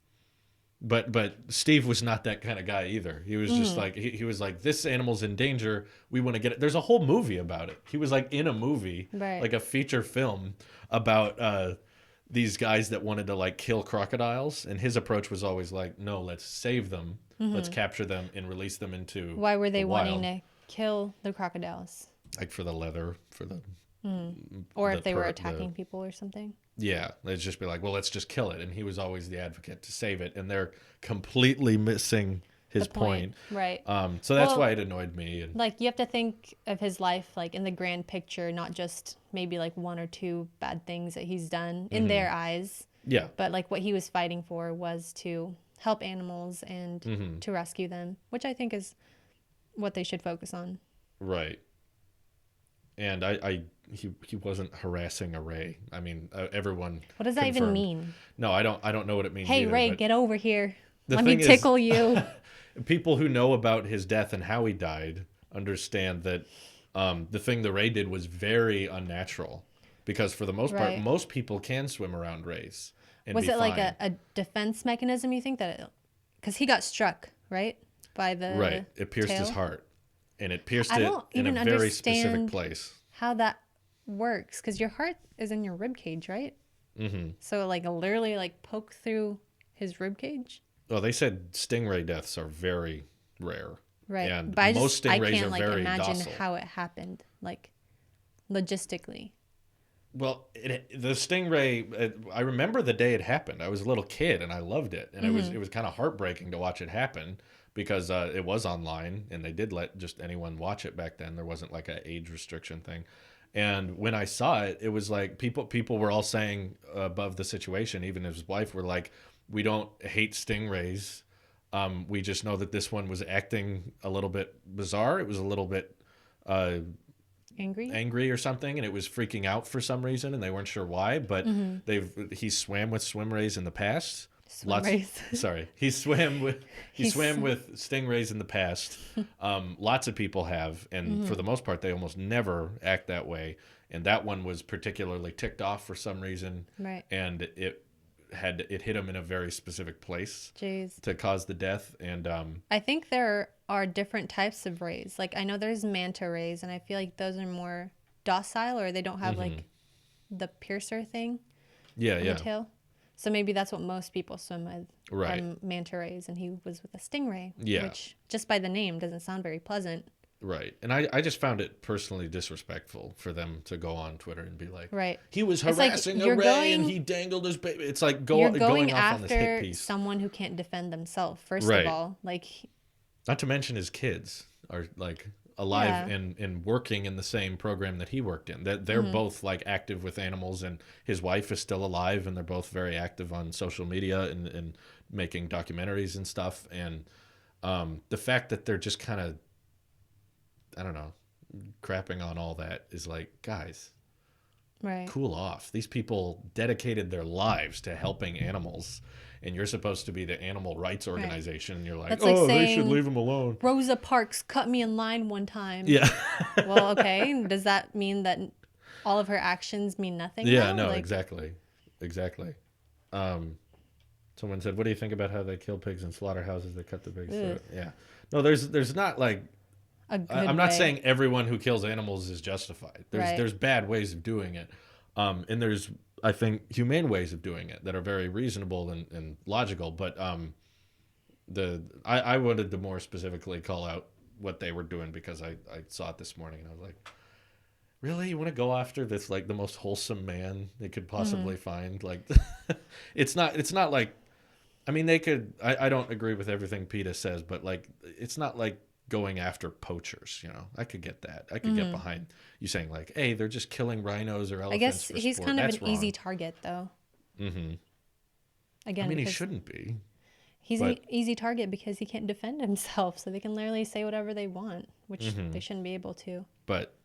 but Steve was not that kind of guy either. He was just like he was like, this animal's in danger. We want to get it. There's a whole movie about it. He was like in a movie, like a feature film about these guys that wanted to like kill crocodiles, and his approach was always like, no, let's save them, let's capture them and release them into Why were they the wanting wild. to kill the crocodiles? Like for the leather, for the Or if they were attacking people or something. Yeah, they'd just be like, well, let's just kill it, and he was always the advocate to save it, and they're completely missing his point. Right. So that's why it annoyed me. And like, you have to think of his life like in the grand picture, not just maybe like one or two bad things that he's done in their eyes. Yeah. But like what he was fighting for was to help animals and to rescue them, which I think is what they should focus on. Right. And he wasn't harassing a Ray. I mean, everyone. What does that even mean? No, I don't know what it means. Hey, either, Ray, get over here. Let me thing tickle you. People who know about his death and how he died understand that the thing that Ray did was very unnatural, because for the most part, most people can swim around Rays. And was it fine. like a defense mechanism? You think that because he got struck by the it pierced tail? his heart, and it pierced it in a very specific place. How that works, because your heart is in your rib cage, right? So like literally like poke through his rib cage. Well, they said stingray deaths are very rare. Right. And but most stingrays I can't are like very imagine docile. how it happened, like logistically. Well, the stingray, I remember the day it happened. I was a little kid and I loved it. And it was kind of heartbreaking to watch it happen, because it was online and they did let just anyone watch it back then. There wasn't like an age restriction thing. And when I saw it, it was like people were all saying above the situation, even his wife, were like, we don't hate stingrays. We just know that this one was acting a little bit bizarre. It was a little bit angry or something, and it was freaking out for some reason, and they weren't sure why. But he swam with swim rays in the past. He swam with stingrays in the past. Lots of people have, and for the most part, they almost never act that way. And that one was particularly ticked off for some reason, right? And it hit him in a very specific place Jeez. to cause the death. And I think there are different types of rays. Like I know there's manta rays, and I feel like those are more docile, or they don't have like the piercer thing on the tail. So maybe that's what most people swim with, right? Manta rays, and he was with a stingray, yeah, which just by the name doesn't sound very pleasant. Right. And I just found it personally disrespectful for them to go on Twitter and be like, right, he was harassing a Ray and he dangled his baby. It's like going off on this hit piece. Someone who can't defend themselves, first of all. Like, not to mention his kids are like alive and working in the same program that he worked in. That they're both like active with animals, and his wife is still alive, and they're both very active on social media and making documentaries and stuff. And the fact that they're just kind of, I don't know, crapping on all that is like, guys, cool off. These people dedicated their lives to helping animals, and you're supposed to be the animal rights organization. And you're like, that's like they should leave them alone. Rosa Parks cut me in line one time. Yeah. Well, okay. Does that mean that all of her actions mean nothing? Yeah, now? No, exactly. Someone said, what do you think about how they kill pigs in slaughterhouses? They cut the pigs throat. Yeah. No, there's not like, I'm not saying everyone who kills animals is justified. There's bad ways of doing it. And there's, I think, humane ways of doing it that are very reasonable and logical. But I wanted to more specifically call out what they were doing, because I saw it this morning and I was like, really? You want to go after this, like, the most wholesome man they could possibly find? Like, it's not like, I mean, they could, I don't agree with everything PETA says, but like, it's not like going after poachers, you know. I could get that. I could get behind you saying like, hey, they're just killing rhinos or elephants. I guess for he's sport. kind of That's an wrong. easy target, though. Mm-hmm. Again, I mean, he shouldn't be. He's an easy target because he can't defend himself, so they can literally say whatever they want, which they shouldn't be able to. But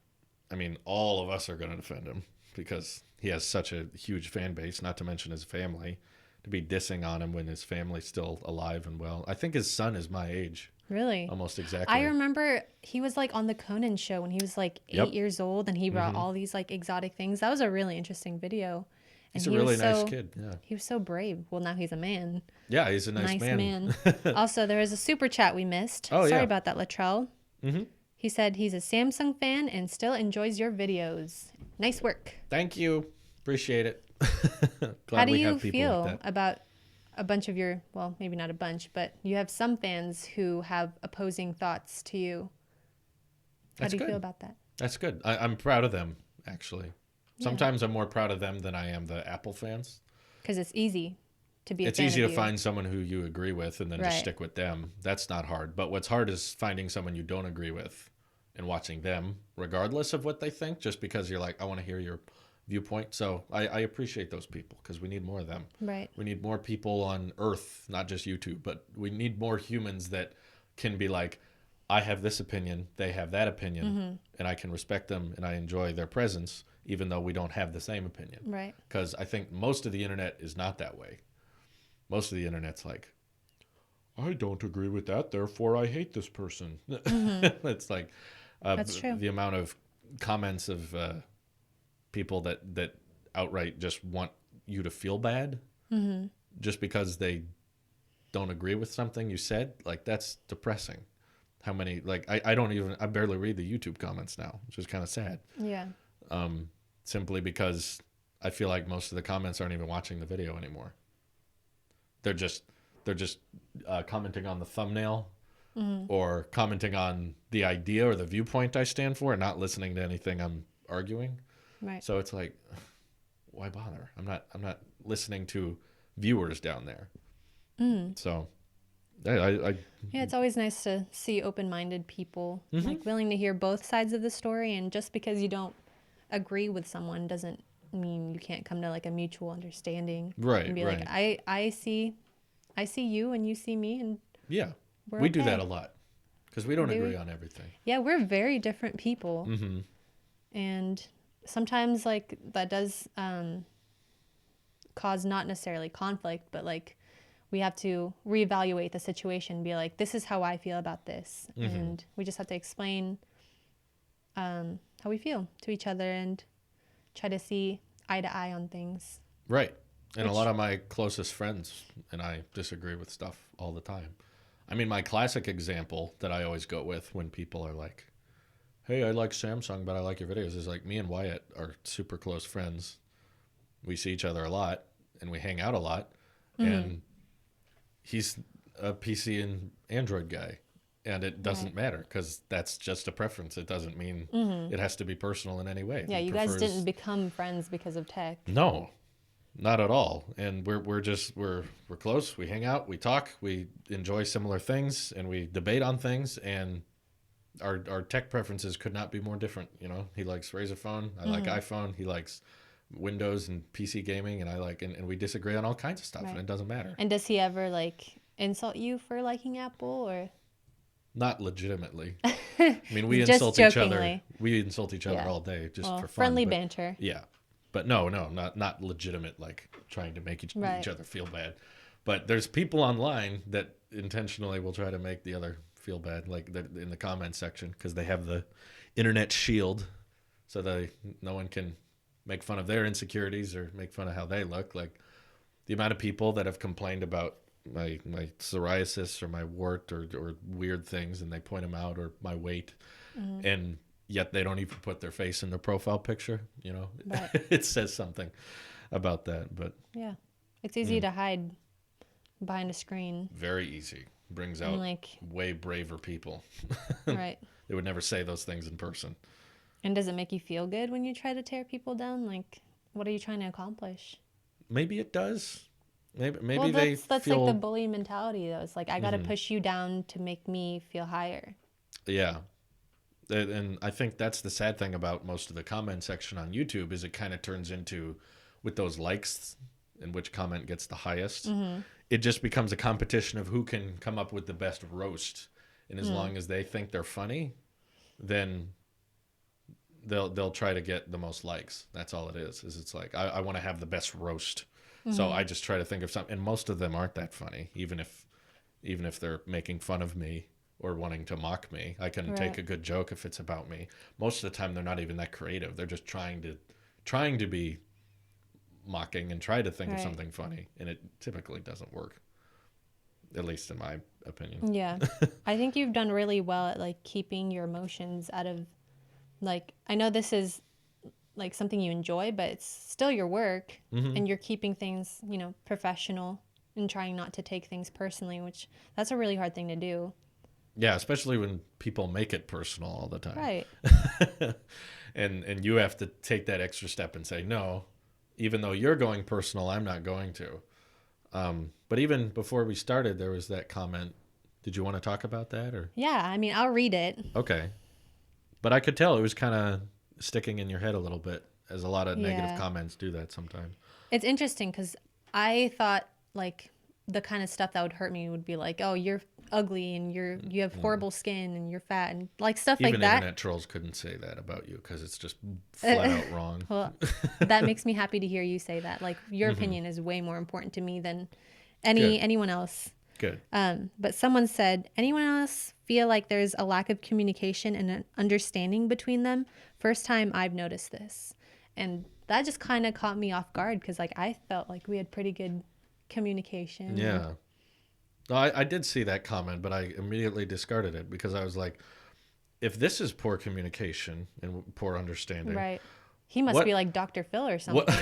I mean, all of us are going to defend him because he has such a huge fan base, not to mention his family. To be dissing on him when his family's still alive and well. I think his son is my age. Really? Almost exactly. I remember he was like on the Conan show when he was like 8 years old, and he brought all these like exotic things. That was a really interesting video. And he's a really nice kid. Yeah. He was so brave. Well, now he's a man. Yeah, he's a nice man. Also, there was a super chat we missed. Oh, Sorry about that, Latrell. Mm-hmm. He said he's a Samsung fan and still enjoys your videos. Nice work. Thank you. Appreciate it. How do you feel about a bunch of your, well, maybe not a bunch, but you have some fans who have opposing thoughts to you? How do you feel about that? That's good. I'm proud of them, actually. Yeah. Sometimes I'm more proud of them than I am the Apple fans. Because it's easy to be a fan of you. It's easy to find someone who you agree with and then just stick with them. That's not hard. But what's hard is finding someone you don't agree with and watching them, regardless of what they think, just because you're like, I want to hear your viewpoint. So I appreciate those people because we need more of them. Right. We need more people on Earth, not just YouTube, but we need more humans that can be like, I have this opinion, they have that opinion, and I can respect them and I enjoy their presence, even though we don't have the same opinion. Right. Because I think most of the internet is not that way. Most of the internet's like, I don't agree with that, therefore I hate this person. It's like that's true. The amount of comments of people that outright just want you to feel bad just because they don't agree with something you said. Like, that's depressing. How many, like, I barely read the YouTube comments now, which is kind of sad. Yeah. Simply because I feel like most of the comments aren't even watching the video anymore. They're just commenting on the thumbnail or commenting on the idea or the viewpoint I stand for and not listening to anything I'm arguing. Right. So it's like, why bother? I'm not listening to viewers down there. So yeah, it's always nice to see open-minded people, like willing to hear both sides of the story. And just because you don't agree with someone doesn't mean you can't come to like a mutual understanding. Right. And be like, I see you and you see me, and yeah, we do that a lot because we don't agree on everything. Yeah, we're very different people, and sometimes like that does cause not necessarily conflict, but like we have to reevaluate the situation, be like, this is how I feel about this. And we just have to explain how we feel to each other and try to see eye to eye on things. Right. And a lot of my closest friends and I disagree with stuff all the time. I mean, my classic example that I always go with when people are like, hey, I like Samsung, but I like your videos, is like, me and Wyatt are super close friends. We see each other a lot and we hang out a lot. And he's a PC and Android guy, and it doesn't matter because that's just a preference. It doesn't mean it has to be personal in any way. Yeah, you guys didn't become friends because of tech. No, not at all. And we're close. We hang out, we talk, we enjoy similar things, and we debate on things. And our tech preferences could not be more different. You know, he likes Razr phone, I like iPhone. He likes Windows and PC gaming, and I like, and we disagree on all kinds of stuff, and it doesn't matter. And does he ever like insult you for liking Apple, or? Not legitimately. I mean, we insult each other. We insult each other all day just for fun. Friendly banter. Yeah, but no, not legitimate, like trying to make each other feel bad. But there's people online that intentionally will try to make the other feel bad, like in the comment section, because they have the internet shield, so no one can make fun of their insecurities or make fun of how they look. Like the amount of people that have complained about my psoriasis or my wart or weird things, and they point them out, or my weight, and yet they don't even put their face in their profile picture. You know, it says something about that. But yeah, it's easy to hide behind a screen. Very easy. Brings out way braver people. Right. They would never say those things in person. And does it make you feel good when you try to tear people down? Like, what are you trying to accomplish? Maybe it does. Maybe well, that's feel... like the bully mentality, though. It's like, I got to push you down to make me feel higher. Yeah. And I think that's the sad thing about most of the comment section on YouTube, is it kind of turns into, with those likes and which comment gets the highest, it just becomes a competition of who can come up with the best roast. And as long as they think they're funny, then they'll try to get the most likes. That's all it is it's like, I want to have the best roast. So I just try to think of something, and most of them aren't that funny, even if they're making fun of me or wanting to mock me. I can take a good joke if it's about me. Most of the time they're not even that creative. They're just trying to be mocking and try to think of something funny, and it typically doesn't work, at least in my opinion. Yeah. I think you've done really well at like keeping your emotions out of, like, I know this is like something you enjoy, but it's still your work, Mm-hmm. and you're keeping things, professional and trying not to take things personally, which that's a really hard thing to do. Yeah, especially when people make it personal all the time. Right. And you have to take that extra step and say, no, even though you're going personal, I'm not going to. But even before we started, there was that comment. Did you want to talk about that? Or Yeah, I mean, I'll read it. okay. But I could tell it was kind of sticking in your head a little bit, as a lot of negative comments do that sometimes. It's interesting because I thought like the kind of stuff that would hurt me would be like, oh, you're ugly and you have horrible skin and you're fat and like stuff Even like that. internet trolls couldn't say that about you because it's just flat out wrong. Well, that makes me happy to hear you say that. Like your opinion is way more important to me than anyone else. Good. But someone said, anyone else feel like there's a lack of communication and an understanding between them? First time I've noticed this. And that just kind of caught me off guard because like I felt like we had pretty good communication. Yeah. I did see that comment, but I immediately discarded it because I was like, if this is poor communication and poor understanding. Right. He must be like Dr. Phil or something.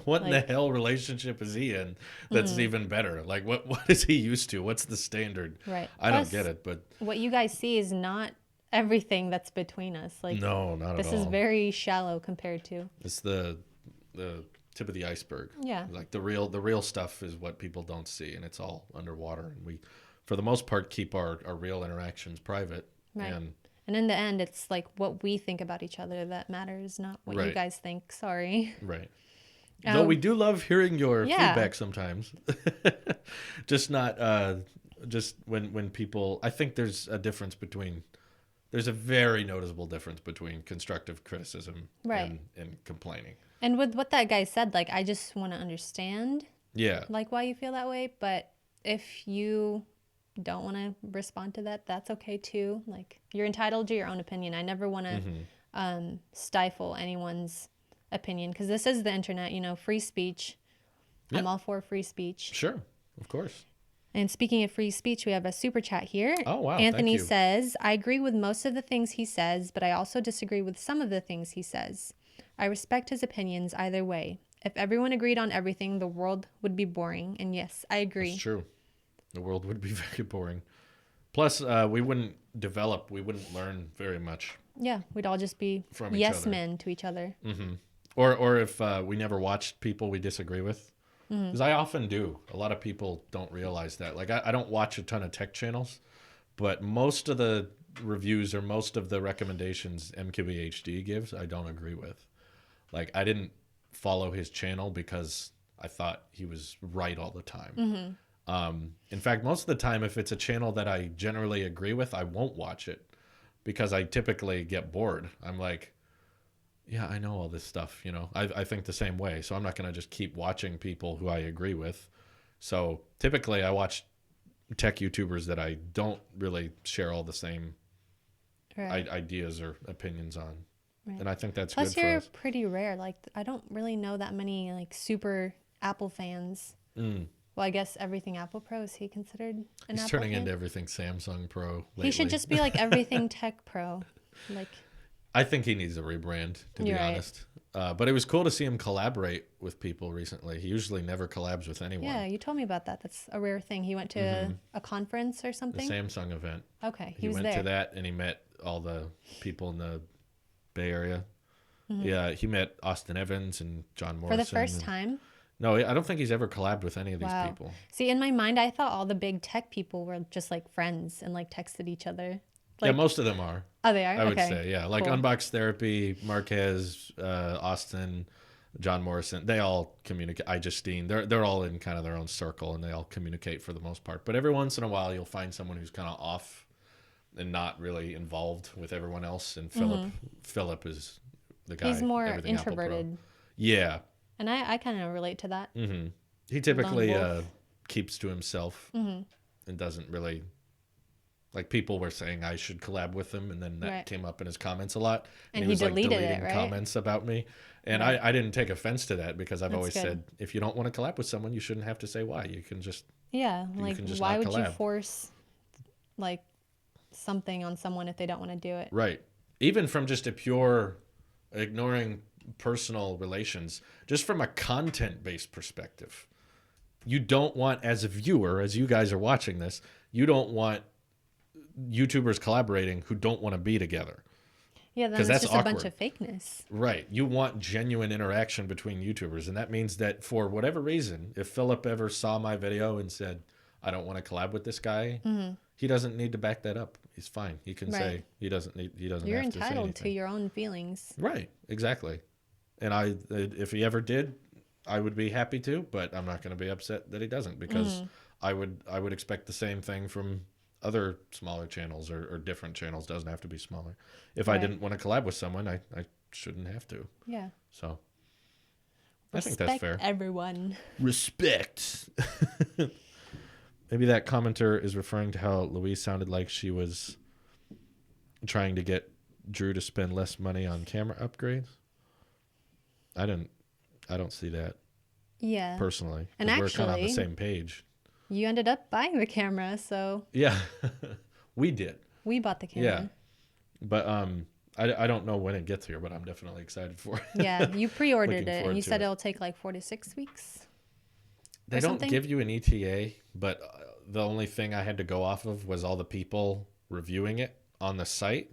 What in the hell relationship is he in that's even better? Like, what is he used to? What's the standard? Right. I don't get it, but what you guys see is not everything that's between us. Like, no, not at all. This is very shallow compared to. It's the tip of the iceberg. Yeah. Like the real stuff is what people don't see, and it's all underwater. And we, for the most part, keep our real interactions private. Right. And in the end, it's like what we think about each other that matters, not what you guys think. Sorry. Right. Though we do love hearing your feedback sometimes. Just not just when people. I think there's a difference between. There's a very noticeable difference between constructive criticism and complaining. And with what that guy said, like I just want to understand. Yeah. Like why you feel that way, but if you don't want to respond to that, that's okay too. Like you're entitled to your own opinion. I never want to stifle anyone's opinion because this is the internet, free speech. I'm all for free speech. Sure, of course. And speaking of free speech, we have a super chat here. Oh, wow. Anthony says, I agree with most of the things he says, but I also disagree with some of the things he says. I respect his opinions either way. If everyone agreed on everything, the world would be boring. And yes, I agree. That's true. The world would be very boring. Plus, we wouldn't develop. We wouldn't learn very much. Yeah, we'd all just be yes men to each other. Mm-hmm. Or if we never watched people we disagree with. Because I often do. A lot of people don't realize that. Like, I don't watch a ton of tech channels, but most of the reviews or most of the recommendations MKBHD gives, I don't agree with. Like, I didn't follow his channel because I thought he was right all the time. In fact, most of the time, if it's a channel that I generally agree with, I won't watch it because I typically get bored. I'm like, yeah, I know all this stuff, I think the same way. So I'm not going to just keep watching people who I agree with. So typically I watch tech YouTubers that I don't really share all the same ideas or opinions on. Right. And I think that's Plus good for us. Plus you're pretty rare. Like, I don't really know that many like super Apple fans. Well, I guess everything Apple Pro, is he considered an Apple He's turning fan? into everything Samsung Pro lately. He should just be like everything Tech Pro. Like, I think he needs a rebrand, to be honest. But it was cool to see him collaborate with people recently. He usually never collabs with anyone. Yeah, you told me about that. That's a rare thing. He went to a conference or something? The Samsung event. Okay, he went to that and he met all the people in the Bay Area. Yeah, he met Austin Evans and John Morrison. For the first time? No, I don't think he's ever collabed with any of these people. See, in my mind, I thought all the big tech people were just like friends and like texted each other. Like, yeah, most of them are. Oh, they are? I would say, yeah. Like Unbox Therapy, Marquez, Austin, John Morrison, they all communicate. Justine, they're all in kind of their own circle and they all communicate for the most part. But every once in a while, you'll find someone who's kind of off and not really involved with everyone else. And Philip is the guy. He's more introverted. Yeah. And I kind of relate to that. He typically keeps to himself and doesn't really... Like, people were saying I should collab with him, and then that came up in his comments a lot. And he was deleted like deleting it, right? comments about me. And I didn't take offense to that because I've always said, if you don't want to collab with someone, you shouldn't have to say why. You can just... Yeah, like, why would you force, like, something on someone if they don't want to do it? Right. Even from just a pure ignoring personal relations, just from a content-based perspective. You don't want, as a viewer, as you guys are watching this, you don't want YouTubers collaborating who don't want to be together. Yeah, then it's just awkward. A bunch of fakeness. Right. You want genuine interaction between YouTubers. And that means that for whatever reason, if Philip ever saw my video and said, I don't want to collab with this guy, he doesn't need to back that up. He's fine. He can say he doesn't You're have to say anything. You're entitled to your own feelings. Right. Exactly. And if he ever did, I would be happy to, but I'm not going to be upset that he doesn't, because I would expect the same thing from other smaller channels or different channels. Doesn't have to be smaller. If I didn't want to collab with someone, I shouldn't have to. Yeah. So I think that's fair. Everyone. Respect. Maybe that commenter is referring to how Louise sounded like she was trying to get Drew to spend less money on camera upgrades. I don't see that. Yeah. Personally. And actually, we're kind of on the same page. You ended up buying the camera, so. Yeah. We did. We bought the camera. Yeah. But I don't know when it gets here, but I'm definitely excited for it. Yeah, you pre-ordered it, and you said it'll take like 4 to 6 weeks. They don't give you an ETA, but the only thing I had to go off of was all the people reviewing it on the site.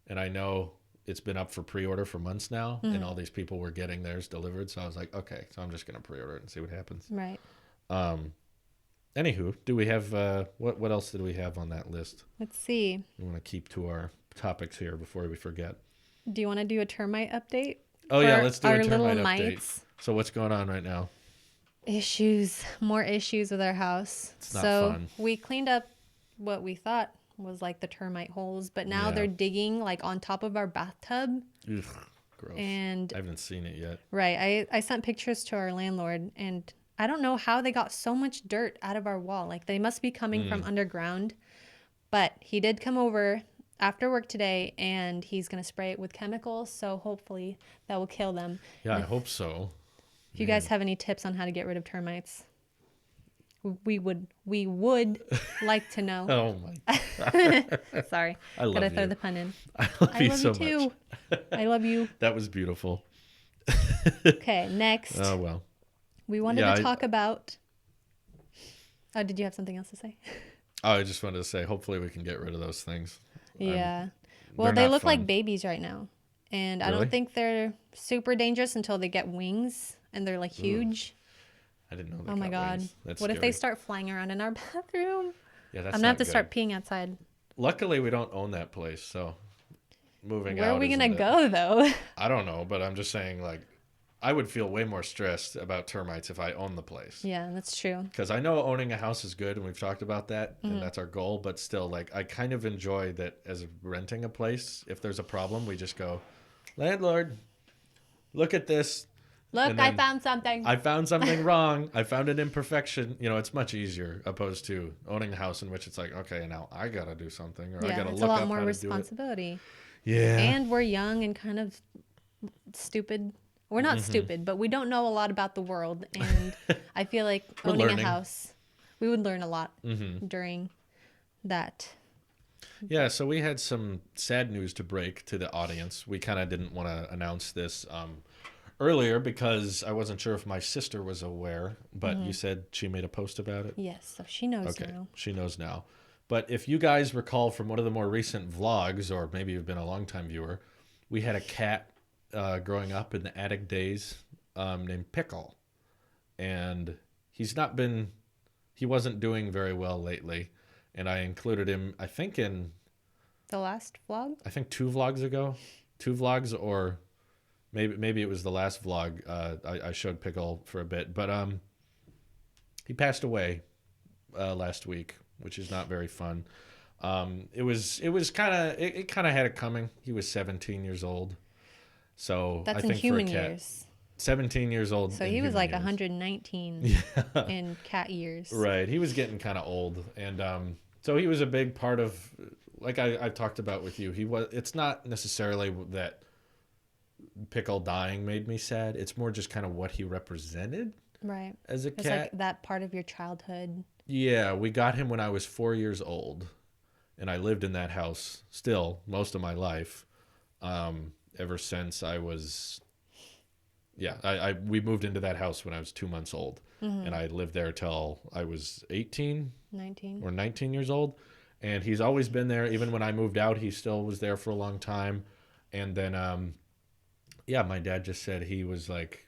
And I know it's been up for pre-order for months now, and all these people were getting theirs delivered. So I was like, okay, so I'm just going to pre-order it and see what happens. Right. Anywho, do we have, what else did we have on that list? Let's see. We want to keep to our topics here before we forget. Do you want to do a termite update? Oh, yeah, let's do a termite update. So what's going on right now? More issues with our house. It's not fun. We cleaned up what we thought was like the termite holes, but now they're digging like on top of our bathtub. Ugh, gross. And I haven't seen it yet. Right. I sent pictures to our landlord, and I don't know how they got so much dirt out of our wall. Like, they must be coming from underground. But he did come over after work today, and he's going to spray it with chemicals, so hopefully that will kill them. Yeah, I hope so. If you guys have any tips on how to get rid of termites, we would like to know. Oh my God. Sorry. I love you. Gotta throw the pun in. I love you so too. much. I love you. That was beautiful. Okay, next. Oh, well. We wanted to talk about... Oh, did you have something else to say? Oh, I just wanted to say, hopefully we can get rid of those things. Yeah. Well, they look like babies right now. And I don't think they're super dangerous until they get wings and they're like huge. I didn't know they Oh my God. Wings. That's what scary. if they start flying around in our bathroom? Yeah, that's I'm going to have to start peeing outside. Luckily, we don't own that place, so moving out. Where are we going to go, though? I don't know, but I'm just saying, like, I would feel way more stressed about termites if I owned the place. Yeah, that's true. Because I know owning a house is good, and we've talked about that, and that's our goal. But still, like, I kind of enjoy that as renting a place. If there's a problem, we just go, landlord, look at this. Look, I found something. I found something wrong. I found an imperfection. You know, it's much easier opposed to owning a house in which it's like, okay, now I got to do something, or I got to look up how to do it. Yeah, it's a lot more responsibility. Yeah. And we're young and kind of stupid. We're not stupid, but we don't know a lot about the world. And I feel like owning a house, we would learn a lot during that. Yeah, so we had some sad news to break to the audience. We kind of didn't want to announce this earlier because I wasn't sure if my sister was aware, but you said she made a post about it? Yes, so she knows now. She knows now. But if you guys recall from one of the more recent vlogs, or maybe you've been a longtime viewer, we had a cat growing up in the attic days named Pickle. And he wasn't doing very well lately. And I included him, I think in... The last vlog? I think 2 vlogs ago. 2 vlogs, or maybe it was the last vlog. I showed Pickle for a bit. But he passed away last week, which is not very fun. It kind of had it coming. He was 17 years old. So that's I think in human for a cat, years. 17 years old. So he was like 119 in cat years. Right. He was getting kind of old. And so he was a big part of, like I talked about with you, it's not necessarily that Pickle dying made me sad. It's more just kind of what he represented. Right. As a cat. It's like that part of your childhood. Yeah. We got him when I was 4 years old. And I lived in that house still most of my life. Ever since I was Yeah, we moved into that house when I was 2 months old, and I lived there till I was 18 19 or 19 years old. And he's always been there. Even when I moved out, he still was there for a long time. And then, yeah, my dad just said he was like,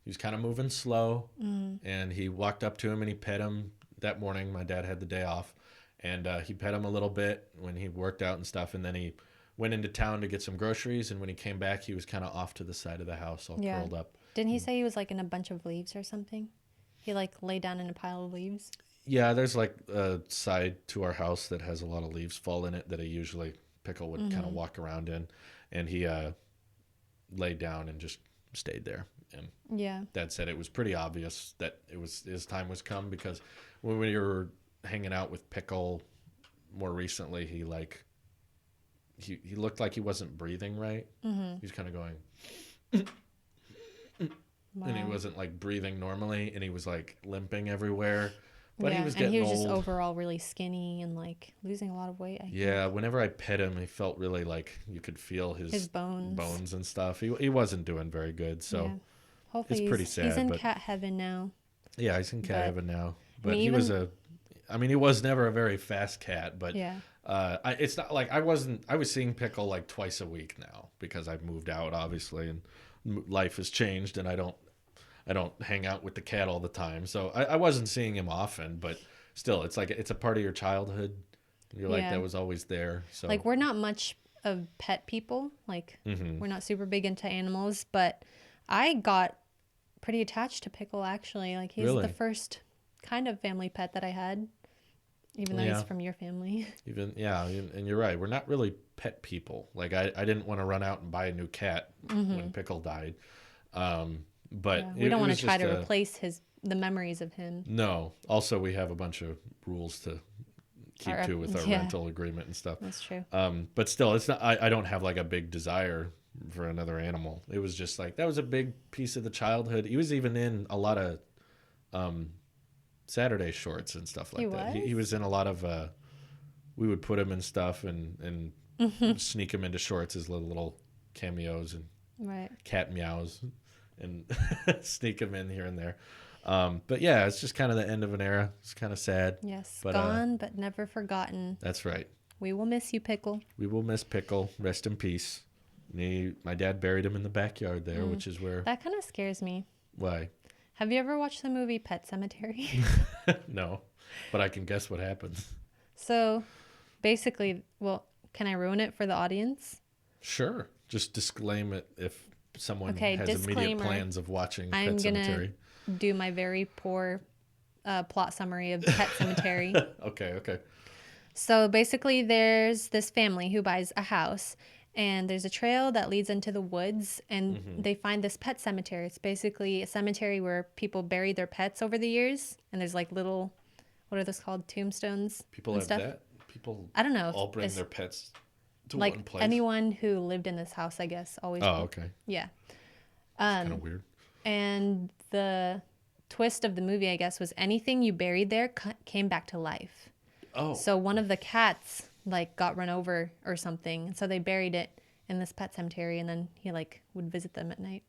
he was kind of moving slow. And he walked up to him and he pet him that morning. My dad had the day off. And he pet him a little bit when he worked out and stuff. And then he went into town to get some groceries. And when he came back, he was kind of off to the side of the house, all curled up. Didn't he say he was like in a bunch of leaves or something? He like lay down in a pile of leaves? Yeah, there's like a side to our house that has a lot of leaves fall in it that Pickle would kind of walk around in. And he laid down and just stayed there. And Dad said it was pretty obvious that his time was come, because when we were hanging out with Pickle more recently, he looked like he wasn't breathing right. He was kind of going, and he wasn't like breathing normally, and he was like limping everywhere. But he was getting old. And he was just overall really skinny and like losing a lot of weight. I think. Whenever I pet him, he felt really like you could feel his bones and stuff. He wasn't doing very good, so hopefully it's pretty sad. He's in cat heaven now. Yeah, he's in cat heaven now. But he was never a very fast cat. But it's not like I was seeing Pickle like twice a week now, because I've moved out, obviously, and life has changed, and I don't hang out with the cat all the time. So I wasn't seeing him often, but still, it's like it's a part of your childhood. You're like, that was always there. So like, we're not much of pet people. Like, we're not super big into animals, but I got pretty attached to Pickle, actually. Like, he's the first kind of family pet that I had, even though he's from your family. And you're right. We're not really pet people. Like, I didn't want to run out and buy a new cat when Pickle died. But we don't want to try to replace the memories of him. No. Also, we have a bunch of rules to keep to with our rental agreement and stuff. That's true. But still, it's not. I don't have like a big desire for another animal. It was just like that was a big piece of the childhood. He was even in a lot of Saturday shorts and stuff like that. He was in a lot of. We would put him in stuff and sneak him into shorts as little cameos and cat meows. And sneak them in here and there. But yeah, it's just kind of the end of an era. It's kind of sad. Yes, but, gone but never forgotten. That's right. We will miss you, Pickle. We will miss Pickle. Rest in peace. My dad buried him in the backyard there, which is where... That kind of scares me. Why? Have you ever watched the movie Pet Sematary? No, but I can guess what happens. So, basically, well, can I ruin it for the audience? Sure. Just disclaim it if someone has immediate plans of watching Pet Sematary. I'm going to do my very poor plot summary of Pet Sematary. Okay. So basically there's this family who buys a house, and there's a trail that leads into the woods, and they find this pet cemetery. It's basically a cemetery where people bury their pets over the years, and there's like little, what are those called, tombstones? People have stuff. That? People I don't know. All bring their pets to like one place? Anyone who lived in this house, I guess, always. Oh, okay. Yeah. Kind of weird. And the twist of the movie, I guess, was anything you buried there came back to life. Oh. So one of the cats like got run over or something, and so they buried it in this pet cemetery, and then he like would visit them at night.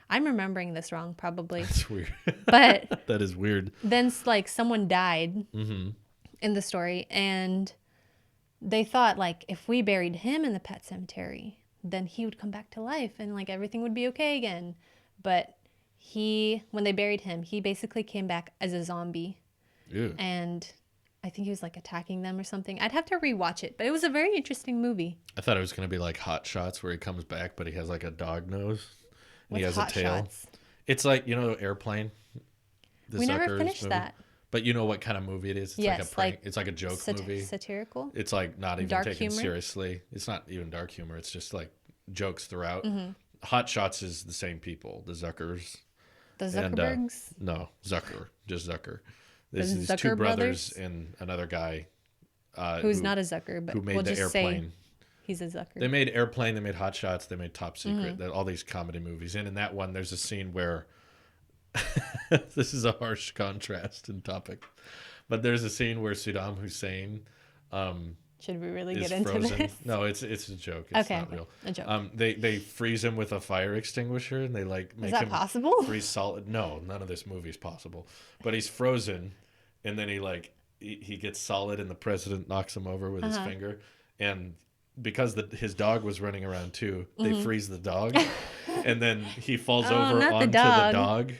I'm remembering this wrong, probably. That's weird. But that is weird. Then like someone died in the story, and they thought like if we buried him in the pet cemetery, then he would come back to life and like everything would be okay again. But when they buried him, he basically came back as a zombie. Ew. And I think he was like attacking them or something. I'd have to rewatch it, but it was a very interesting movie. I thought it was going to be like Hot Shots, where he comes back, but he has like a dog nose. And he has Hot a tail. Shots? It's like, Airplane. We never finished that. But you know what kind of movie it is? It's like a prank. It's like a joke movie. Satirical? It's like not even dark taken humor? seriously. It's not even dark humor. It's just like jokes throughout. Hot Shots is the same people, the Zuckers. The Zuckerbergs? No, Zucker. Just Zucker. There's these Zucker two brothers brothers? and another guy. Who's not a Zucker, but who made we'll the just Airplane. say he's a Zucker. They made Airplane, they made Hot Shots, they made Top Secret, all these comedy movies. And in that one, there's a scene where this is a harsh contrast in topic, but there's a scene where Saddam Hussein Should we really get into this? No, it's a joke. It's not real. A joke. They freeze him with a fire extinguisher, and they like make him possible? freeze solid. No, none of this movie is possible. But he's frozen, and then he gets solid, and the president knocks him over with his finger, and because his dog was running around too, they freeze the dog, and then he falls over onto the dog.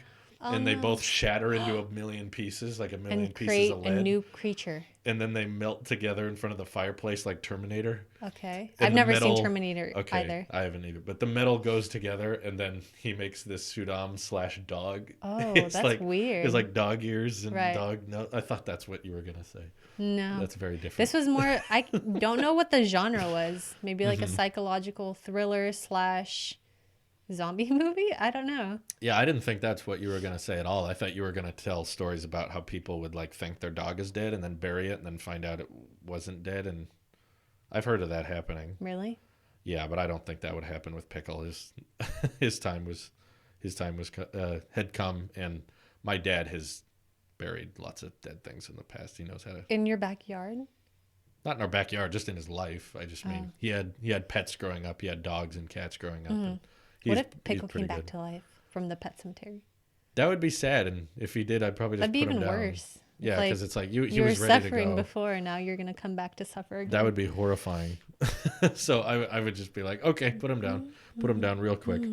And they both shatter into a million pieces, like a million pieces of lead. And create a new creature. And then they melt together in front of the fireplace like Terminator. Okay. I've never seen Terminator either. I haven't either. But the metal goes together, and then he makes this Sudam/dog. Oh, that's weird. It's like dog ears and dog nose. I thought that's what you were going to say. No. That's very different. This was more, I don't know what the genre was. Maybe like a psychological thriller / zombie movie? I don't know. Yeah, I didn't think that's what you were going to say at all. I thought you were going to tell stories about how people would like think their dog is dead and then bury it and then find out it wasn't dead. And I've heard of that happening. Really? Yeah, but I don't think that would happen with Pickle. His time had come, and my dad has buried lots of dead things in the past. He knows how to. In your backyard? Not in our backyard, just in his life. I just mean he had pets growing up. He had dogs and cats growing up. And what if Pickle came back to life from the pet cemetery? That would be sad, and if he did, I'd probably just put him down. That'd be even worse. Yeah, because it's like he was ready to go. You were suffering before, and now you're gonna come back to suffer again. That would be horrifying. So I would just be like, okay, put him down real quick.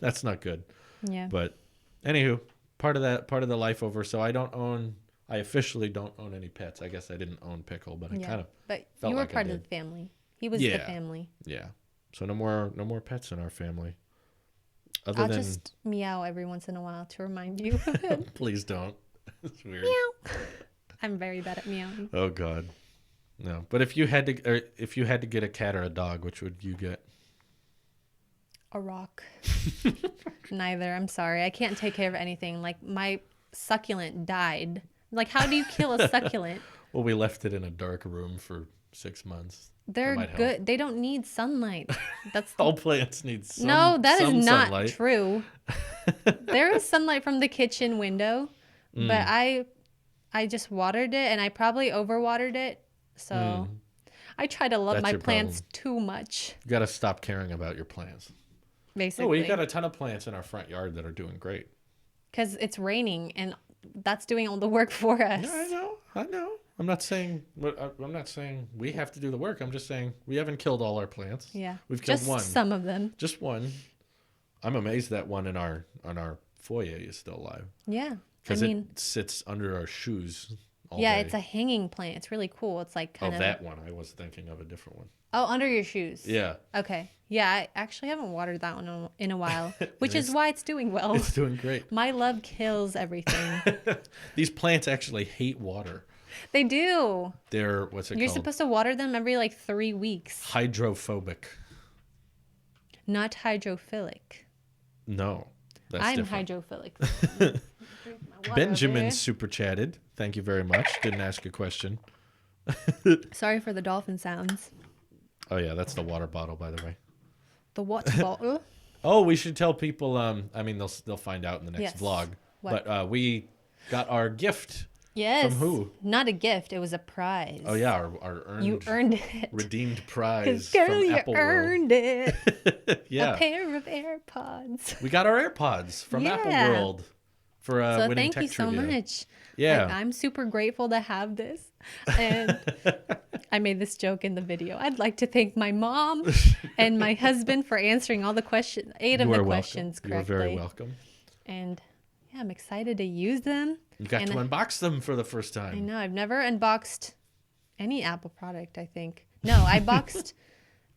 That's not good. Yeah. But anywho, part of the life over. So I officially don't own any pets. I guess I didn't own Pickle, but I kind of. But you were part of the family. He was the family. Yeah. So no more pets in our family. I'll just meow every once in a while to remind you of him. Please don't. It's weird. Meow. I'm very bad at meowing. Oh God. No. But if you had to get a cat or a dog, which would you get? A rock. Neither. I'm sorry. I can't take care of anything. Like my succulent died. Like how do you kill a succulent? Well, we left it in a dark room for 6 months. They're good. Help. They don't need sunlight. That's all plants need sun. No, that is not sunlight. True. There is sunlight from the kitchen window, but I just watered it, and I probably overwatered it. So I try to love my plants too much. You got to stop caring about your plants. Basically. Oh, we've got a ton of plants in our front yard that are doing great. Because it's raining, and that's doing all the work for us. Yeah, I know. I'm not saying we have to do the work. I'm just saying we haven't killed all our plants. Yeah, we've killed one. Just some of them. Just one. I'm amazed that one on our foyer is still alive. Yeah, because it sits under our shoes. All day. It's a hanging plant. It's really cool. It's like kind of that one. I was thinking of a different one. Oh, under your shoes. Yeah. Okay. Yeah, I actually haven't watered that one in a while, which is why it's doing well. It's doing great. My love kills everything. These plants actually hate water. They do. They're what's it called? You're supposed to water them every like 3 weeks. Hydrophobic. Not hydrophilic. No, I'm different. Hydrophilic. Benjamin super chatted. Thank you very much. Didn't ask a question. Sorry for the dolphin sounds. Oh yeah, that's the water bottle, by the way. The what bottle? Oh, we should tell people. I mean, they'll find out in the next vlog. What? But we got our gift. Yes. From who? Not a gift. It was a prize. Oh yeah, our earned. You earned it. Redeemed prize girl, from you Apple earned World. it. Yeah. A pair of AirPods. We got our AirPods from Apple World for winning tech trivia. So thank you so much. Yeah. Like, I'm super grateful to have this. And I made this joke in the video. I'd like to thank my mom and my husband for answering all the questions, 8 of the questions correctly. You're very welcome. And yeah, I'm excited to use them. You got to unbox them for the first time. I know. I've never unboxed any Apple product, I think. No, I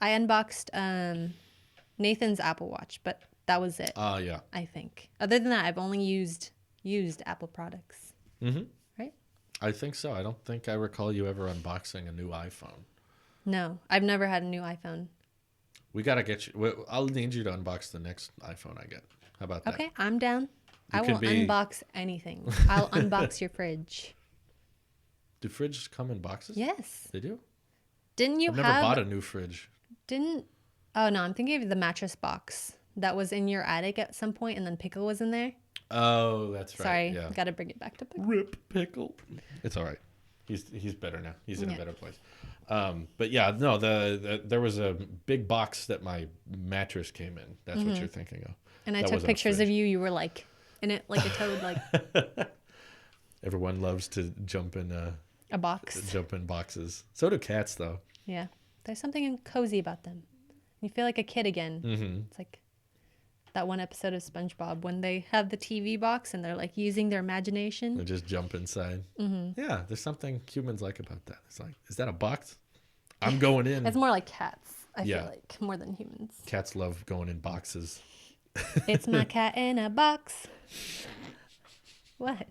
unboxed Nathan's Apple Watch, but that was it. Yeah. I think. Other than that, I've only used Apple products. Mm-hmm. Right? I think so. I don't think I recall you ever unboxing a new iPhone. No, I've never had a new iPhone. We got to get you. I'll need you to unbox the next iPhone I get. How about that? Okay, I'm down. I will unbox anything. I'll unbox your fridge. Do fridges come in boxes? Yes. They do? Didn't you I've never bought a new fridge. Oh, no, I'm thinking of the mattress box that was in your attic at some point, and then Pickle was in there. Oh, that's right. Sorry, yeah. Got to bring it back to Pickle. Rip Pickle. It's all right. he's better now. He's in a better place. But yeah, no, there was a big box that my mattress came in. That's what you're thinking of. And I took pictures of you. You were like in it like a toad, like. Everyone loves to jump in a box. Jump in boxes. So do cats, though. Yeah, there's something cozy about them. You feel like a kid again. Mm-hmm. It's like that one episode of SpongeBob when they have the TV box and they're like using their imagination. They just jump inside. Mm-hmm. Yeah, there's something humans like about that. It's like, is that a box? I'm going in. It's more like cats, I feel like, more than humans. Cats love going in boxes. It's my cat in a box. What?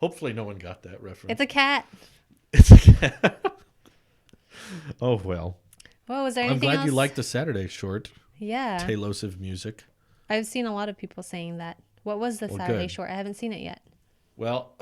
Hopefully no one got that reference. It's a cat. It's a cat. Oh, well. Well, was there anything I'm glad else? you liked the Saturday short. Yeah. Tailosive music. I've seen a lot of people saying that. What was the Saturday short? I haven't seen it yet. Well,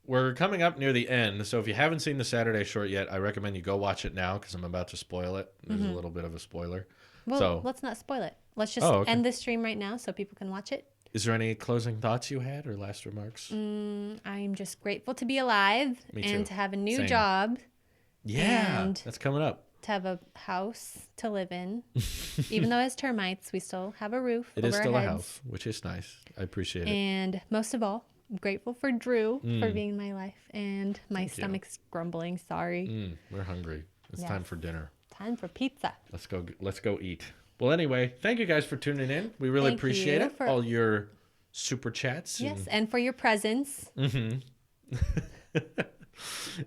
we're coming up near the end, so if you haven't seen the Saturday short yet, I recommend you go watch it now because I'm about to spoil it. There's a little bit of a spoiler. Well, let's not spoil it. Let's just end this stream right now so people can watch it. Is there any closing thoughts you had or last remarks? I'm just grateful to be alive and to have a new job. Yeah, and that's coming up. To have a house to live in. Even though it has termites, we still have a roof It over is still our a heads. house, which is nice. I appreciate it. And most of all, I'm grateful for Drew for being in my life. And my stomach's grumbling. Sorry. We're hungry. It's time for dinner. Time for pizza. Let's go eat. Well, anyway, thank you guys for tuning in. We really appreciate it. All your super chats. Yes, and for your presence. Mm-hmm.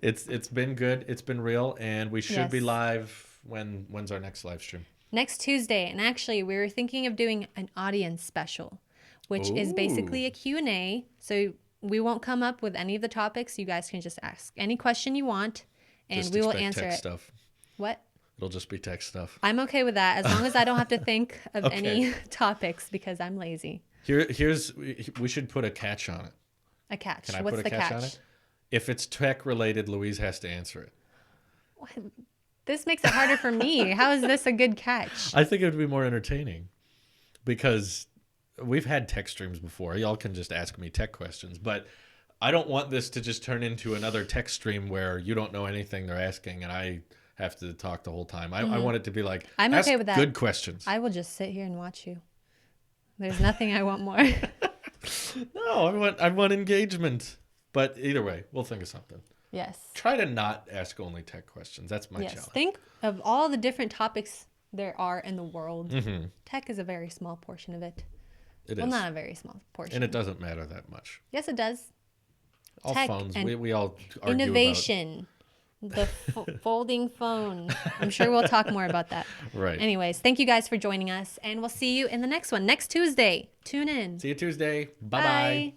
It's been good. It's been real, and we should be live. When's our next live stream? Next Tuesday. And actually, we were thinking of doing an audience special, which is basically a Q&A. So we won't come up with any of the topics. You guys can just ask any question you want, and we will answer text it. Stuff. What? It'll just be text stuff. I'm okay with that as long as I don't have to think of any topics because I'm lazy. We should put a catch on it. A catch. Can I What's put a catch on it? If it's tech related, Louise has to answer it. What? This makes it harder for me. How is this a good catch? I think it would be more entertaining because we've had tech streams before. Y'all can just ask me tech questions, but I don't want this to just turn into another tech stream where you don't know anything they're asking and I have to talk the whole time. I want it to be like, I'm okay with that. Good questions. I will just sit here and watch you. There's nothing I want more. No, I want engagement. But either way, we'll think of something. Yes. Try to not ask only tech questions. That's my challenge. Think of all the different topics there are in the world. Mm-hmm. Tech is a very small portion of it. It is. Well, not a very small portion. And it doesn't matter that much. Yes, it does. All Tech phones, and we all argue innovation. The folding phone. I'm sure we'll talk more about that. Right. Anyways, thank you guys for joining us, and we'll see you in the next one next Tuesday. Tune in. See you Tuesday. Bye-bye.